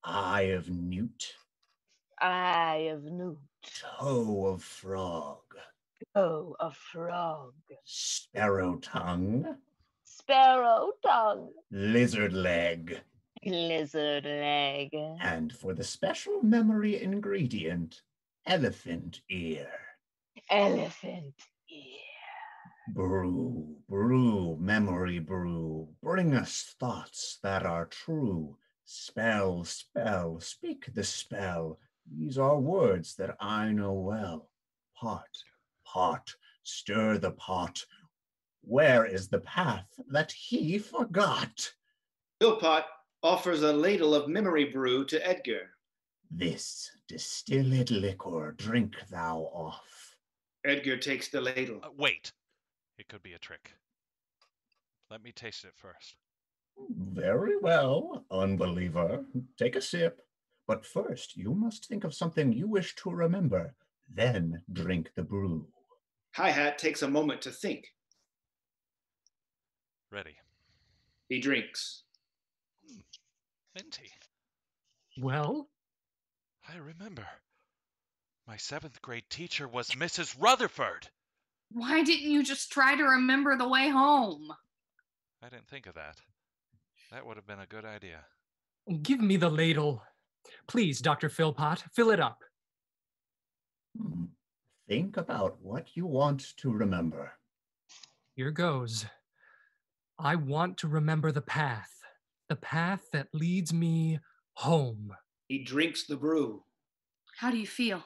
Eye of newt. Eye of newt. Toe of frog. Toe of frog. Sparrow tongue. Sparrow tongue. Lizard leg. Lizard leg. And for the special memory ingredient, elephant ear. Elephant ear. Brew, brew, memory brew, bring us thoughts that are true. Spell, spell, speak the spell. These are words that I know well. Pot, pot, stir the pot. Where is the path that he forgot? Philpot offers a ladle of memory brew to Edgar. This distilled liquor drink thou off. Edgar takes the ladle. Wait. It could be a trick. Let me taste it first. Very well, unbeliever. Take a sip. But first, you must think of something you wish to remember. Then drink the brew. Hi-Hat takes a moment to think. Ready. He drinks. Minty. Well? I remember. My 7th grade teacher was Mrs. Rutherford. Why didn't you just try to remember the way home? I didn't think of that. That would have been a good idea. Give me the ladle. Please, Dr. Philpot, fill it up. Think about what you want to remember. Here goes. I want to remember the path that leads me home. He drinks the brew. How do you feel?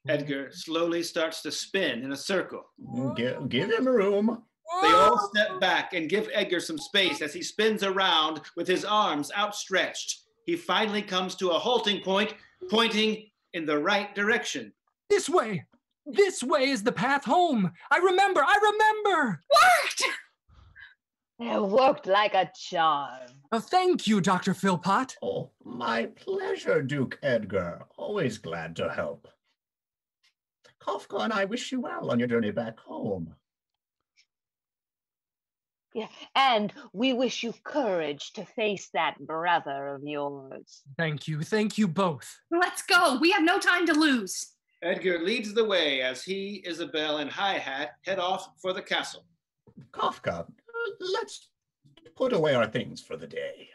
Edgar slowly starts to spin in a circle. Give him room. They all step back and give Edgar some space as he spins around with his arms outstretched. He finally comes to a halting point, pointing in the right direction. This way! This way is the path home! I remember! Worked! It worked like a charm. Thank you, Dr. Philpot. Oh, my pleasure, Duke Edgar. Always glad to help. Kafka and I wish you well on your journey back home. Yeah, and we wish you courage to face that brother of yours. Thank you both. Let's go. We have no time to lose. Edgar leads the way as he, Isabelle, and Hi-Hat head off for the castle. Kafka, let's put away our things for the day.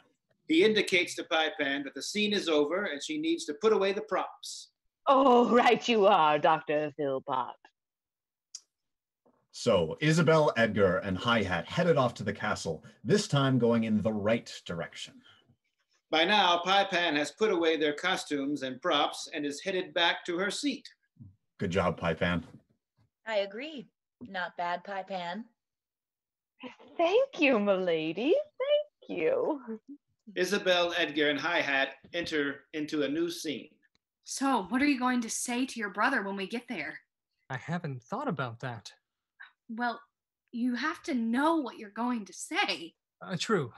He indicates to Pie-Pan that the scene is over and she needs to put away the props. Oh, right you are, Dr. Philpot. So Isabelle, Edgar, and Hi-Hat headed off to the castle, this time going in the right direction. By now, Pie-Pan has put away their costumes and props and is headed back to her seat. Good job, Pie-Pan. I agree. Not bad, Pie-Pan. Thank you, milady. Thank you. Isabelle, Edgar, and Hi-Hat enter into a new scene. So, what are you going to say to your brother when we get there? I haven't thought about that. Well, you have to know what you're going to say. True.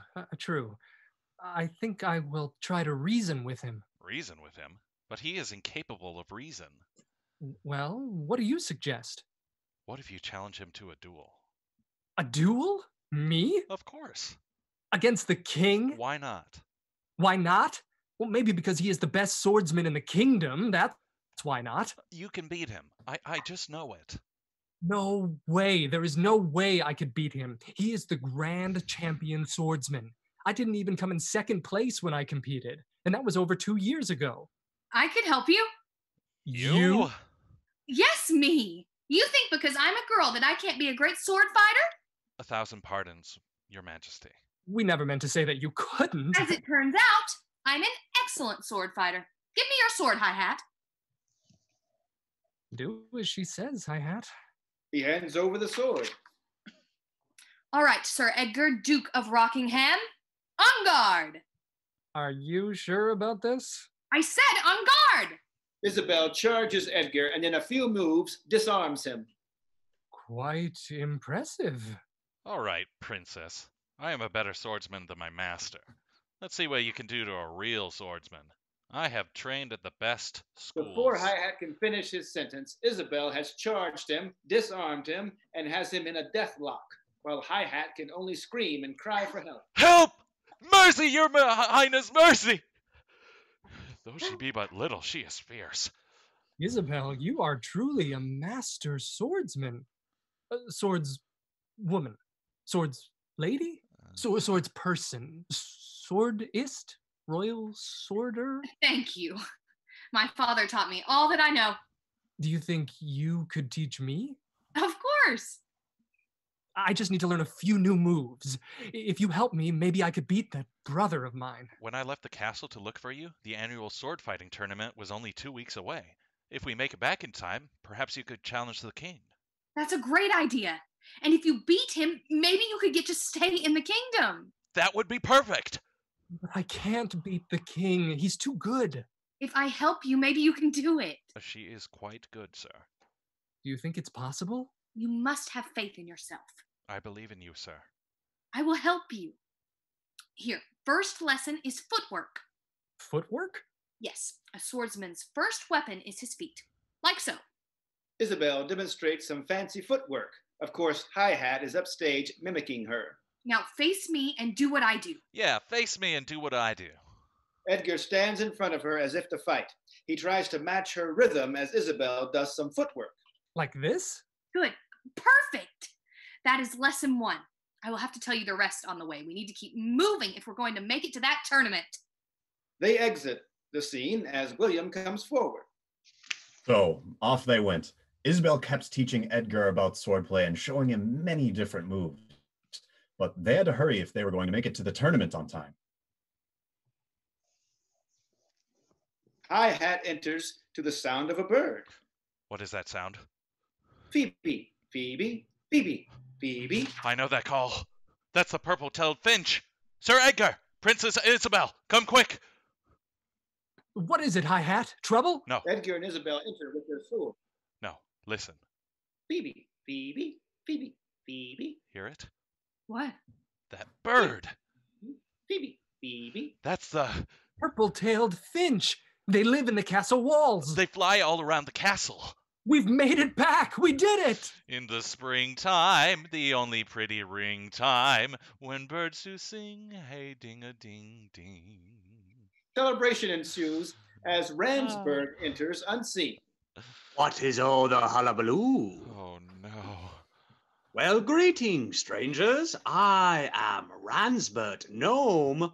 I think I will try to reason with him. Reason with him? But he is incapable of reason. Well, what do you suggest? What if you challenge him to a duel? A duel? Me? Of course. Against the king? Why not? Why not? Well, maybe because he is the best swordsman in the kingdom. That's why not. You can beat him. I just know it. No way. There is no way I could beat him. He is the grand champion swordsman. I didn't even come in second place when I competed, and that was over 2 years ago. I could help you. You? Yes, me. You think because I'm a girl that I can't be a great sword fighter? 1,000 pardons, Your Majesty. We never meant to say that you couldn't. As it turns out, I'm an excellent sword fighter. Give me your sword, Hi-Hat. Do as she says, Hi-Hat. He hands over the sword. All right, Sir Edgar, Duke of Rockingham. On guard! Are you sure about this? I said on guard! Isabelle charges Edgar and in a few moves disarms him. Quite impressive. All right, princess. I am a better swordsman than my master. Let's see what you can do to a real swordsman. I have trained at the best schools. Before Hi-Hat can finish his sentence, Isabelle has charged him, disarmed him, and has him in a death lock, while Hi-Hat can only scream and cry for help. Help! Mercy, your highness, mercy! Though she be but little, she is fierce. Isabelle, you are truly a master swordsman. Swordswoman. Swords lady? Swords person. Swordist? Royal sworder? Thank you. My father taught me all that I know. Do you think you could teach me? Of course. I just need to learn a few new moves. If you help me, maybe I could beat that brother of mine. When I left the castle to look for you, the annual sword fighting tournament was only 2 weeks away. If we make it back in time, perhaps you could challenge the king. That's a great idea. And if you beat him, maybe you could get to stay in the kingdom. That would be perfect. But I can't beat the king. He's too good. If I help you, maybe you can do it. She is quite good, sir. Do you think it's possible? You must have faith in yourself. I believe in you, sir. I will help you. Here, first lesson is footwork. Footwork? Yes, a swordsman's first weapon is his feet. Like so. Isabelle demonstrates some fancy footwork. Of course, Hi-Hat is upstage mimicking her. Now face me and do what I do. Yeah, face me and do what I do. Edgar stands in front of her as if to fight. He tries to match her rhythm as Isabelle does some footwork. Like this? Good. Perfect. That is lesson 1. I will have to tell you the rest on the way. We need to keep moving if we're going to make it to that tournament. They exit the scene as William comes forward. So off they went. Isabelle kept teaching Edgar about swordplay and showing him many different moves. But they had to hurry if they were going to make it to the tournament on time. Hi-Hat enters to the sound of a bird. What is that sound? Phoebe, Phoebe, Phoebe, Phoebe. I know that call. That's the purple-tailed finch. Sir Edgar! Princess Isabelle! Come quick! What is it, Hi-Hat? Trouble? No, Edgar and Isabelle enter with their sword. no. Listen. Phoebe, Phoebe, Phoebe, Phoebe, Hear it? What? That bird! Phoebe, Phoebe. That's the... Purple-tailed finch. They live in the castle walls. They fly all around the castle. We've made it back. We did it. In the springtime, the only pretty ring time, when birds do sing, hey ding-a-ding-ding. Celebration ensues as Ransburg enters unseen. What is all the hullabaloo? Oh no. Well, greetings, strangers. I am Ransbert Gnome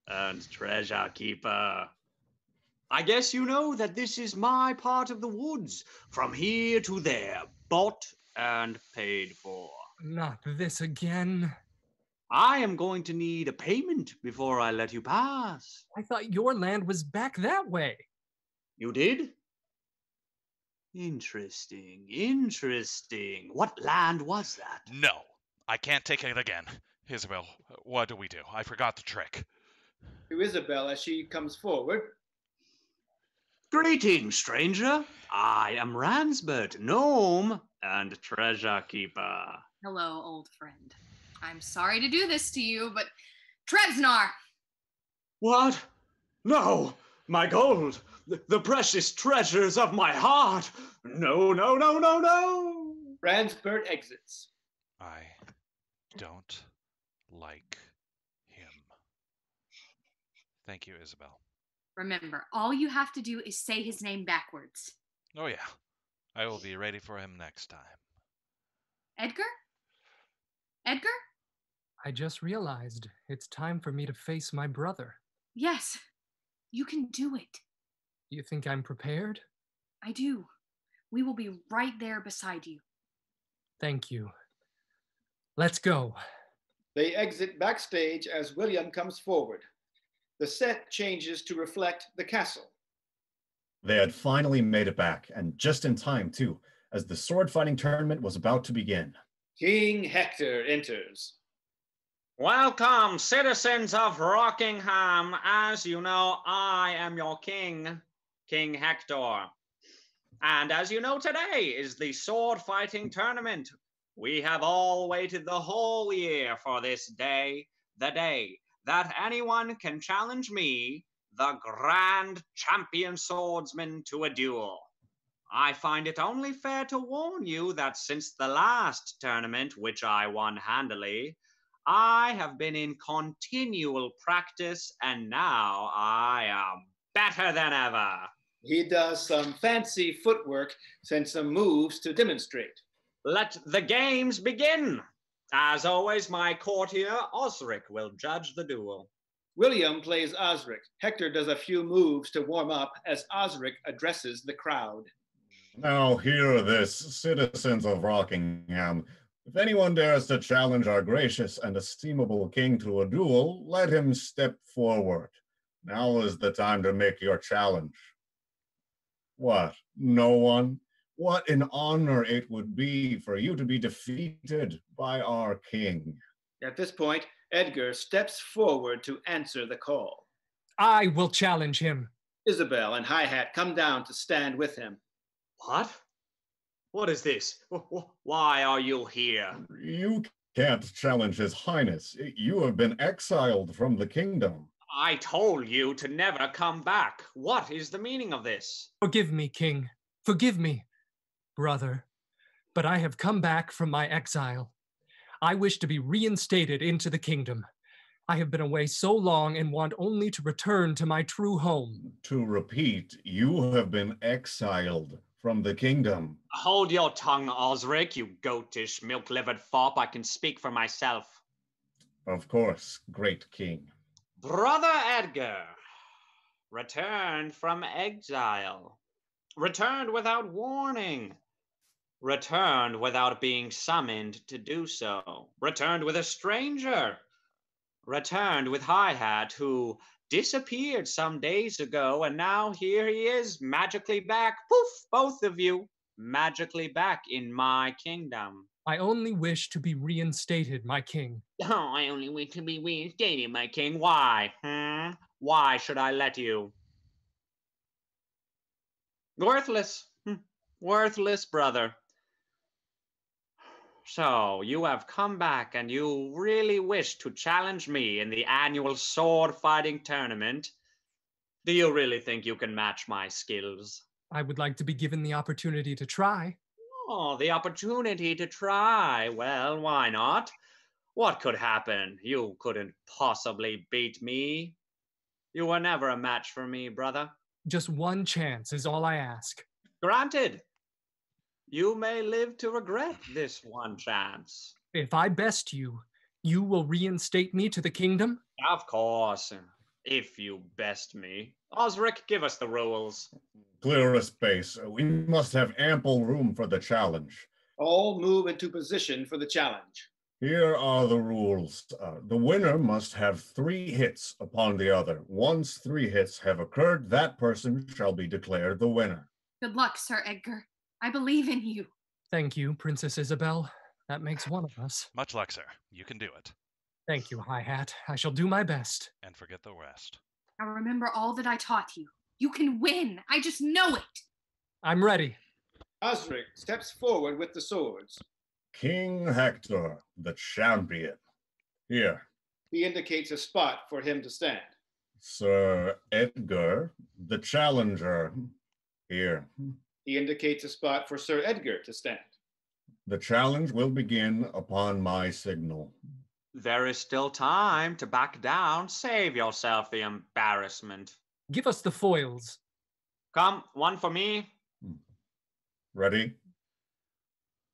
and Treasure Keeper. I guess you know that this is my part of the woods, from here to there, bought and paid for. Not this again. I am going to need a payment before I let you pass. I thought your land was back that way. You did? Interesting, interesting. What land was that? No, I can't take it again. Isabelle, what do we do? I forgot the trick. To Isabelle as she comes forward. Greetings, stranger. I am Ransbert, gnome and treasure keeper. Hello, old friend. I'm sorry to do this to you, but Trebsnar! What? No, my gold, the precious treasures of my heart. No, no, no, no, no. Ransbert exits. I don't like him. Thank you, Isabelle. Remember, all you have to do is say his name backwards. Oh yeah, I will be ready for him next time. Edgar? Edgar? I just realized it's time for me to face my brother. Yes, you can do it. You think I'm prepared? I do. We will be right there beside you. Thank you. Let's go. They exit backstage as William comes forward. The set changes to reflect the castle. They had finally made it back, and just in time, too, as the sword fighting tournament was about to begin. King Hector enters. Welcome, citizens of Rockingham. As you know, I am your king, King Hector. And as you know, today is the sword fighting tournament. We have all waited the whole year for this day, the day that anyone can challenge me, the grand champion swordsman, to a duel. I find it only fair to warn you that since the last tournament, which I won handily, I have been in continual practice, and now I am better than ever. He does some fancy footwork and some moves to demonstrate. Let the games begin. As always, my courtier, Osric, will judge the duel. William plays Osric. Hector does a few moves to warm up as Osric addresses the crowd. Now hear this, citizens of Rockingham. If anyone dares to challenge our gracious and estimable king to a duel, let him step forward. Now is the time to make your challenge. What? No one? What an honor it would be for you to be defeated by our king. At this point, Edgar steps forward to answer the call. I will challenge him. Isabelle and Hi-Hat come down to stand with him. What? What is this? Why are you here? You can't challenge His Highness. You have been exiled from the kingdom. I told you to never come back. What is the meaning of this? Forgive me, King. Forgive me, brother. But I have come back from my exile. I wish to be reinstated into the kingdom. I have been away so long and want only to return to my true home. To repeat, you have been exiled from the kingdom. Hold your tongue, Osric, you goatish, milk-livered fop. I can speak for myself. Of course, great king. Brother Edgar, returned from exile. Returned without warning. Returned without being summoned to do so. Returned with a stranger. Returned with Hi-Hat, who disappeared some days ago, and now here he is, magically back. Poof, both of you, magically back in my kingdom. I only wish to be reinstated, my king. Oh, I only wish to be reinstated, my king. Why? Why should I let you? Worthless. Worthless, brother. So, you have come back and you really wish to challenge me in the annual sword fighting tournament. Do you really think you can match my skills? I would like to be given the opportunity to try. Oh, the opportunity to try. Well, why not? What could happen? You couldn't possibly beat me. You were never a match for me, brother. Just one chance is all I ask. Granted. You may live to regret this one chance. If I best you, you will reinstate me to the kingdom? Of course, if you best me. Osric, give us the rules. Clear a space. We must have ample room for the challenge. All move into position for the challenge. Here are the rules. The winner must have 3 hits upon the other. Once 3 hits have occurred, that person shall be declared the winner. Good luck, Sir Edgar. I believe in you. Thank you, Princess Isabelle. That makes one of us. Much luck, sir. You can do it. Thank you, Hi-Hat. I shall do my best. And forget the rest. Now remember all that I taught you. You can win. I just know it. I'm ready. Osric steps forward with the swords. King Hector, the champion. Here. He indicates a spot for him to stand. Sir Edgar, the challenger. Here. He indicates a spot for Sir Edgar to stand. The challenge will begin upon my signal. There is still time to back down. Save yourself the embarrassment. Give us the foils. Come, one for me. Ready?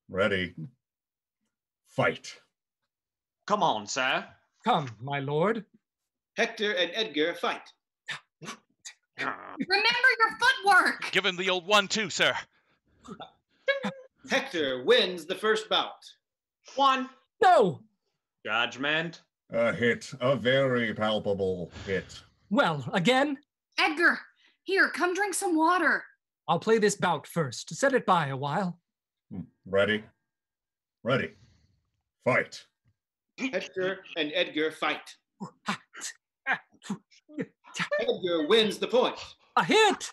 Ready. Fight. Come on, sir. Come, my lord. Hector and Edgar fight. Remember your footwork. Give him the old 1-2, sir. Hector wins the first bout. 1. No! Judgment. A hit, a very palpable hit. Well, again? Edgar, here, come drink some water. I'll play this bout first. Set it by a while. Ready? Ready. Fight. Hector and Edgar fight. Edgar wins the point. A hit!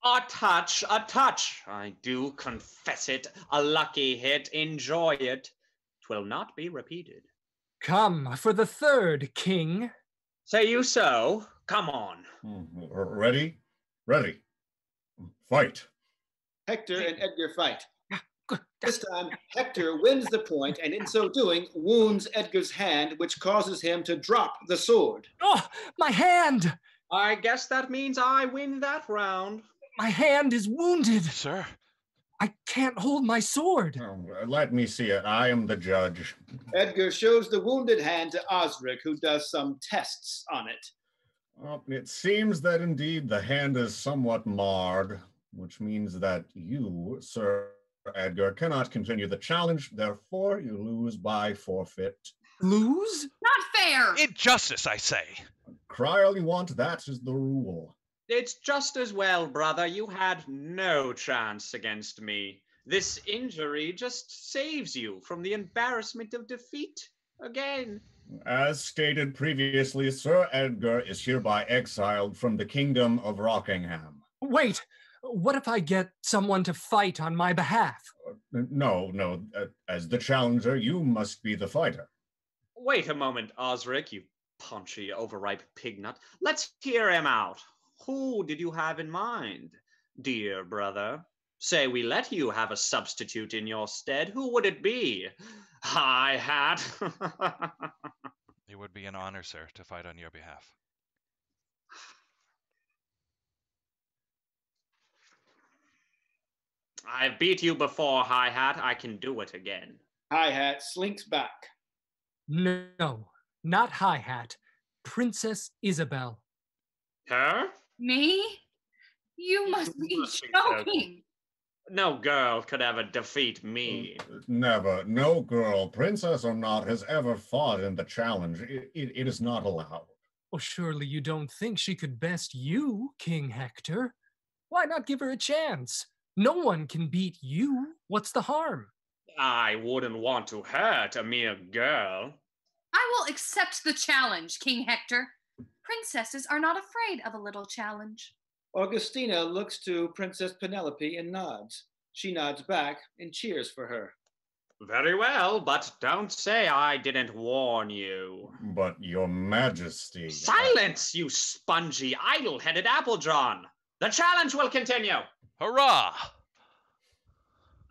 A touch, a touch. I do confess it. A lucky hit. Enjoy it. 'Twill not be repeated. Come for the third, King. Say you so? Come on. Ready? Ready. Fight. Hector and Edgar fight. This time, Hector wins the point, and in so doing, wounds Edgar's hand, which causes him to drop the sword. Oh, my hand! I guess that means I win that round. My hand is wounded. Sir? I can't hold my sword. Let me see it. I am the judge. Edgar shows the wounded hand to Osric, who does some tests on it. It seems that indeed the hand is somewhat marred, which means that you, Sir Edgar, cannot continue the challenge. Therefore, you lose by forfeit. Lose? Not fair. Injustice, I say. Cry all you want, that is the rule. It's just as well, brother. You had no chance against me. This injury just saves you from the embarrassment of defeat again. As stated previously, Sir Edgar is hereby exiled from the Kingdom of Rockingham. Wait, what if I get someone to fight on my behalf? No. As the challenger, you must be the fighter. Wait a moment, Osric, you punchy, overripe pignut. Let's hear him out. Who did you have in mind, dear brother? Say we let you have a substitute in your stead. Who would it be? High Hat. It would be an honor, sir, to fight on your behalf. I've beat you before, High Hat. I can do it again. High Hat slinks back. No, not High Hat. Princess Isabelle. Her? Me? You must be joking. No girl could ever defeat me. Never. No girl, princess or not, has ever fought in the challenge. It is not allowed. Well, surely you don't think she could best you, King Hector? Why not give her a chance? No one can beat you. What's the harm? I wouldn't want to hurt a mere girl. I will accept the challenge, King Hector. Princesses are not afraid of a little challenge. Augustina looks to Princess Penelope and nods. She nods back and cheers for her. Very well, but don't say I didn't warn you. But your majesty... Silence, you spongy, idle-headed Applejawn! The challenge will continue! Hurrah!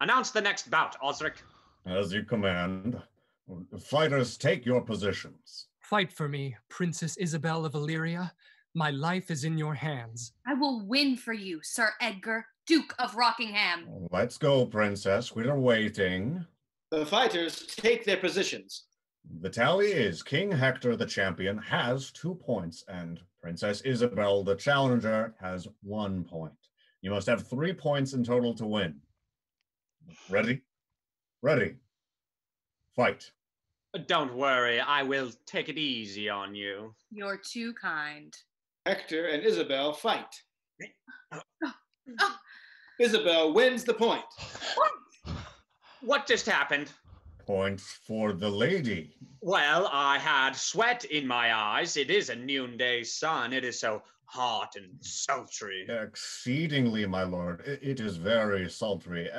Announce the next bout, Osric. As you command. Fighters, take your positions. Fight for me, Princess Isabelle of Illyria. My life is in your hands. I will win for you, Sir Edgar, Duke of Rockingham. Let's go, princess. We are waiting. The fighters take their positions. The tally is King Hector, the champion, has 2 points, and Princess Isabelle, the challenger, has 1 point. You must have 3 points in total to win. Ready? Ready. Fight. Don't worry, I will take it easy on you. You're too kind. Hector and Isabelle fight. Oh. Isabelle wins the point. What just happened? Points for the lady. Well, I had sweat in my eyes. It is a noonday sun. It is so hot and sultry. Exceedingly, my lord. It is very sultry.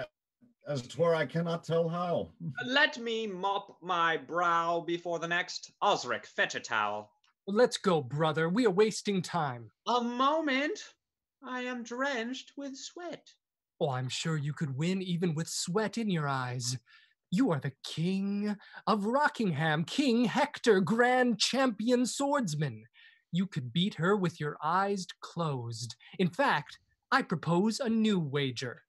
As 'twere, I cannot tell how. Let me mop my brow before the next. Osric, fetch a towel. Let's go, brother. We are wasting time. A moment. I am drenched with sweat. Oh, I'm sure you could win even with sweat in your eyes. You are the King of Rockingham, King Hector, Grand Champion Swordsman. You could beat her with your eyes closed. In fact, I propose a new wager.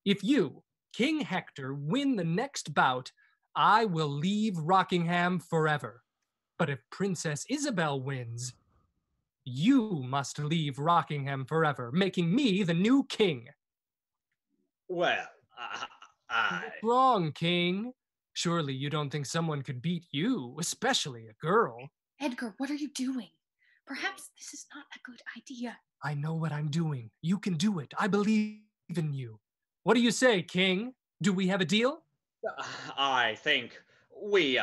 If you, King Hector, win the next bout, I will leave Rockingham forever. But if Princess Isabelle wins, you must leave Rockingham forever, making me the new king. Well, What's wrong, King? Surely you don't think someone could beat you, especially a girl. Edgar, what are you doing? Perhaps this is not a good idea. I know what I'm doing. You can do it. I believe in you. What do you say, King? Do we have a deal? I think we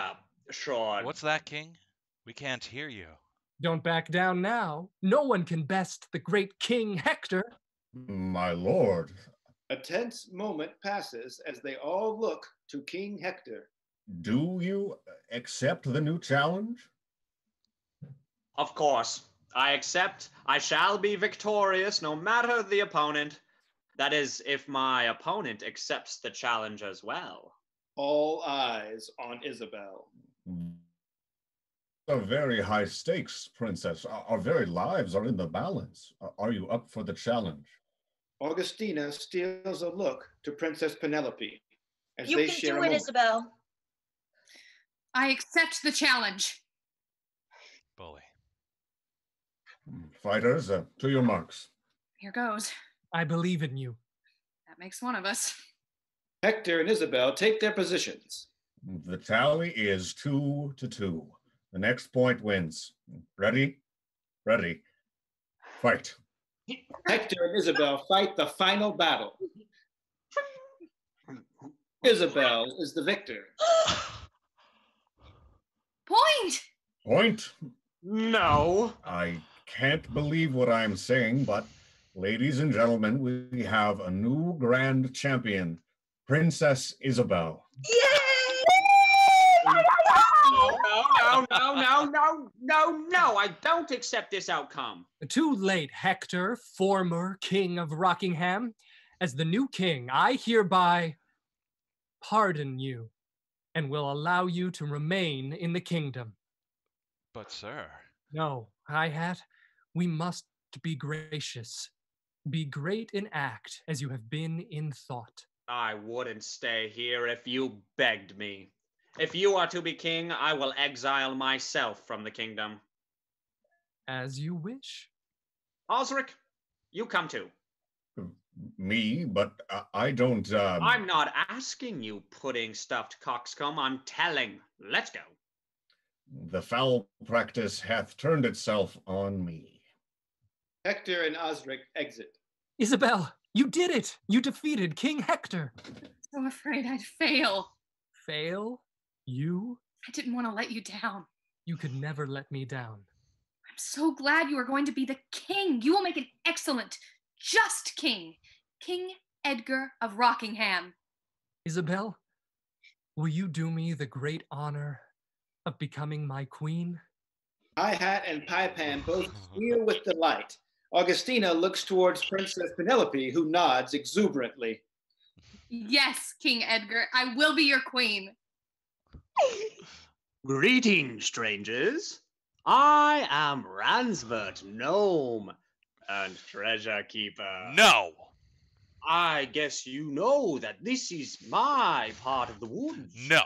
should. What's that, King? We can't hear you. Don't back down now. No one can best the great King Hector. My lord. A tense moment passes as they all look to King Hector. Do you accept the new challenge? Of course. I accept. I shall be victorious no matter the opponent. That is, if my opponent accepts the challenge as well. All eyes on Isabelle. Are very high stakes, princess. Our very lives are in the balance. Are you up for the challenge? Augustina steals a look to Princess Penelope as You they can share do a it, moment. Isabelle. I accept the challenge. Bully. Fighters, to your marks. Here goes. I believe in you. That makes one of us. Hector and Isabelle take their positions. The tally is 2-2. The next point wins. Ready? Ready. Fight. Hector and Isabelle fight the final battle. Isabelle is the victor. Point! Point? No. I can't believe what I'm saying, but ladies and gentlemen, we have a new grand champion, Princess Isabelle. Yay! No, I don't accept this outcome. Too late, Hector, former king of Rockingham. As the new king, I hereby pardon you and will allow you to remain in the kingdom. But, sir. No, Hi-Hat, we must be gracious. Be great in act as you have been in thought. I wouldn't stay here if you begged me. If you are to be king, I will exile myself from the kingdom. As you wish. Osric, you come too. Me? But I don't, I'm not asking you, pudding-stuffed coxcomb. I'm telling. Let's go. The foul practice hath turned itself on me. Hector and Osric exit. Isabelle, you did it! You defeated King Hector! So afraid I'd fail. Fail? You? I didn't want to let you down. You could never let me down. I'm so glad you are going to be the king. You will make an excellent, just king. King Edgar of Rockingham. Isabelle, will you do me the great honor of becoming my queen? Hi-Hat and Pie-Pan both squeal with delight. Augustina looks towards Princess Penelope, who nods exuberantly. Yes, King Edgar, I will be your queen. Greetings, strangers. I am Ransford, gnome and treasure keeper. No! I guess you know that this is my part of the woods. No.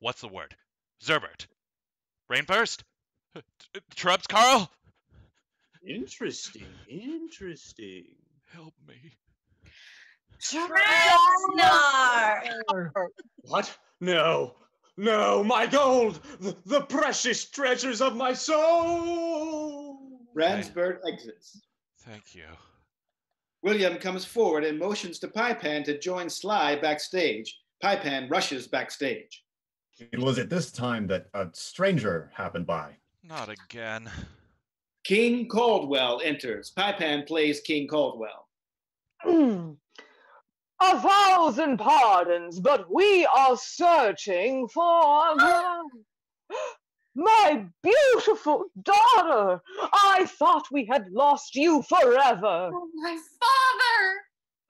What's the word? Zerbert. Rainburst? Trubs, Carl? Interesting. Help me. Trasnar! What? No, my gold! The precious treasures of my soul! Ransford exits. Thank you. William comes forward and motions to Pie-Pan to join Sly backstage. Pie-Pan rushes backstage. It was at this time that a stranger happened by. Not again. King Caldwell enters. Pie-Pan plays King Caldwell. 1,000 pardons, but we are searching for my beautiful daughter. I thought we had lost you forever. Oh, my father!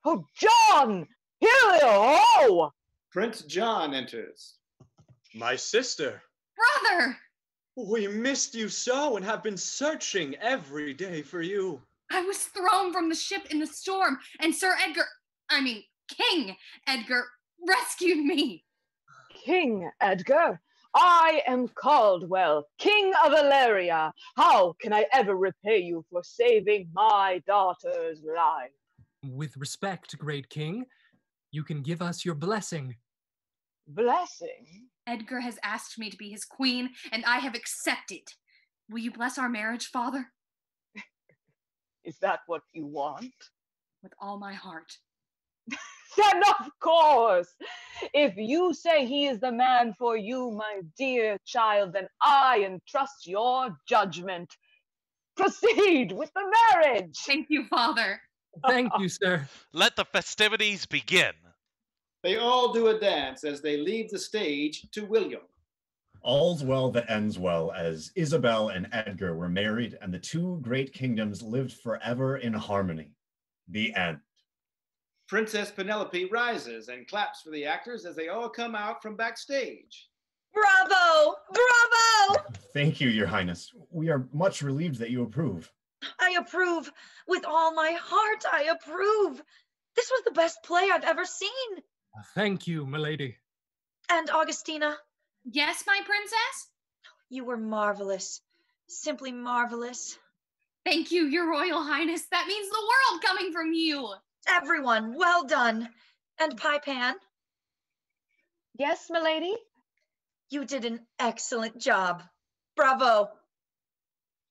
Oh, John! Helio! Prince John enters. My sister. Brother! We missed you so and have been searching every day for you. I was thrown from the ship in the storm, and King Edgar rescued me. King Edgar, I am Caldwell, King of Illyria. How can I ever repay you for saving my daughter's life? With respect, great king, you can give us your blessing. Blessing? Edgar has asked me to be his queen, and I have accepted. Will you bless our marriage, father? Is that what you want? With all my heart. Then of course, if you say he is the man for you, my dear child, then I entrust your judgment. Proceed with the marriage. Thank you, father. Thank you, sir. Let the festivities begin. They all do a dance as they leave the stage to William. All's well that ends well, as Isabelle and Edgar were married and the two great kingdoms lived forever in harmony. The end. Princess Penelope rises and claps for the actors as they all come out from backstage. Bravo! Bravo! Thank you, Your Highness. We are much relieved that you approve. I approve. With all my heart, I approve. This was the best play I've ever seen. Thank you, milady. And Augustina? Yes, my princess? You were marvelous. Simply marvelous. Thank you, your royal highness. That means the world coming from you. Everyone, well done. And Pie-Pan? Yes, milady? You did an excellent job. Bravo.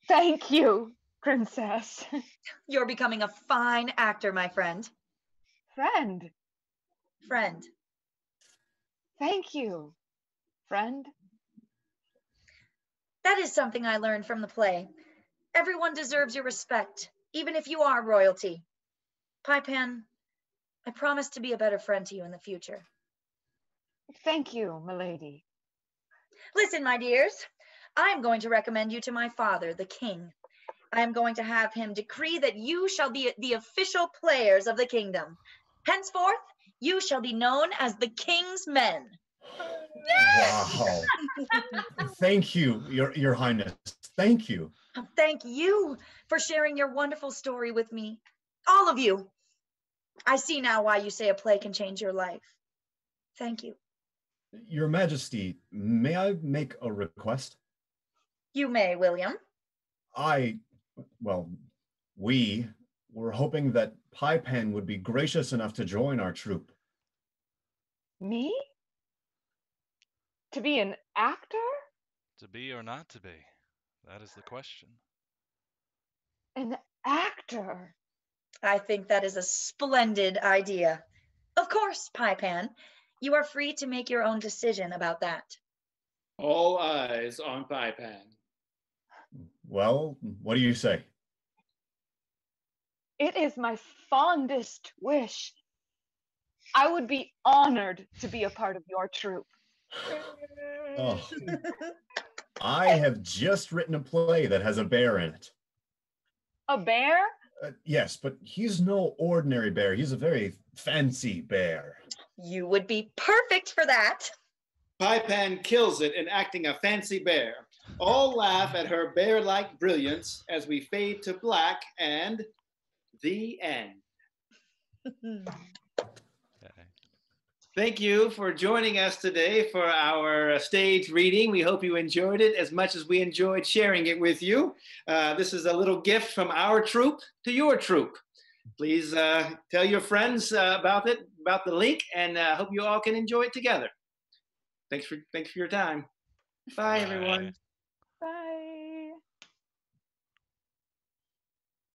Thank you. Princess. You're becoming a fine actor, my friend. Friend. Friend. Thank you, friend. That is something I learned from the play. Everyone deserves your respect, even if you are royalty. Pie-Pan, I promise to be a better friend to you in the future. Thank you, milady. Listen, my dears, I am going to recommend you to my father, the king. I am going to have him decree that you shall be the official players of the kingdom. Henceforth, you shall be known as the king's men. Wow. Thank you, Your Highness. Thank you. Thank you for sharing your wonderful story with me. All of you. I see now why you say a play can change your life. Thank you. Your Majesty, may I make a request? You may, William. We were hoping that Pie-Pan would be gracious enough to join our troupe. Me? To be an actor? To be or not to be? That is the question. An actor? I think that is a splendid idea. Of course, Pie-Pan, you are free to make your own decision about that. All eyes on Pie-Pan. Well, what do you say? It is my fondest wish. I would be honored to be a part of your troupe. Oh. I have just written a play that has a bear in it. A bear? Yes, but he's no ordinary bear. He's a very fancy bear. You would be perfect for that. Pie-Pan kills it in acting a fancy bear. All laugh at her bear-like brilliance as we fade to black and the end. Thank you for joining us today for our stage reading. We hope you enjoyed it as much as we enjoyed sharing it with you. This is a little gift from our troupe to your troupe. Please tell your friends about the link, and hope you all can enjoy it together. Thanks for your time. Bye, everyone. Bye.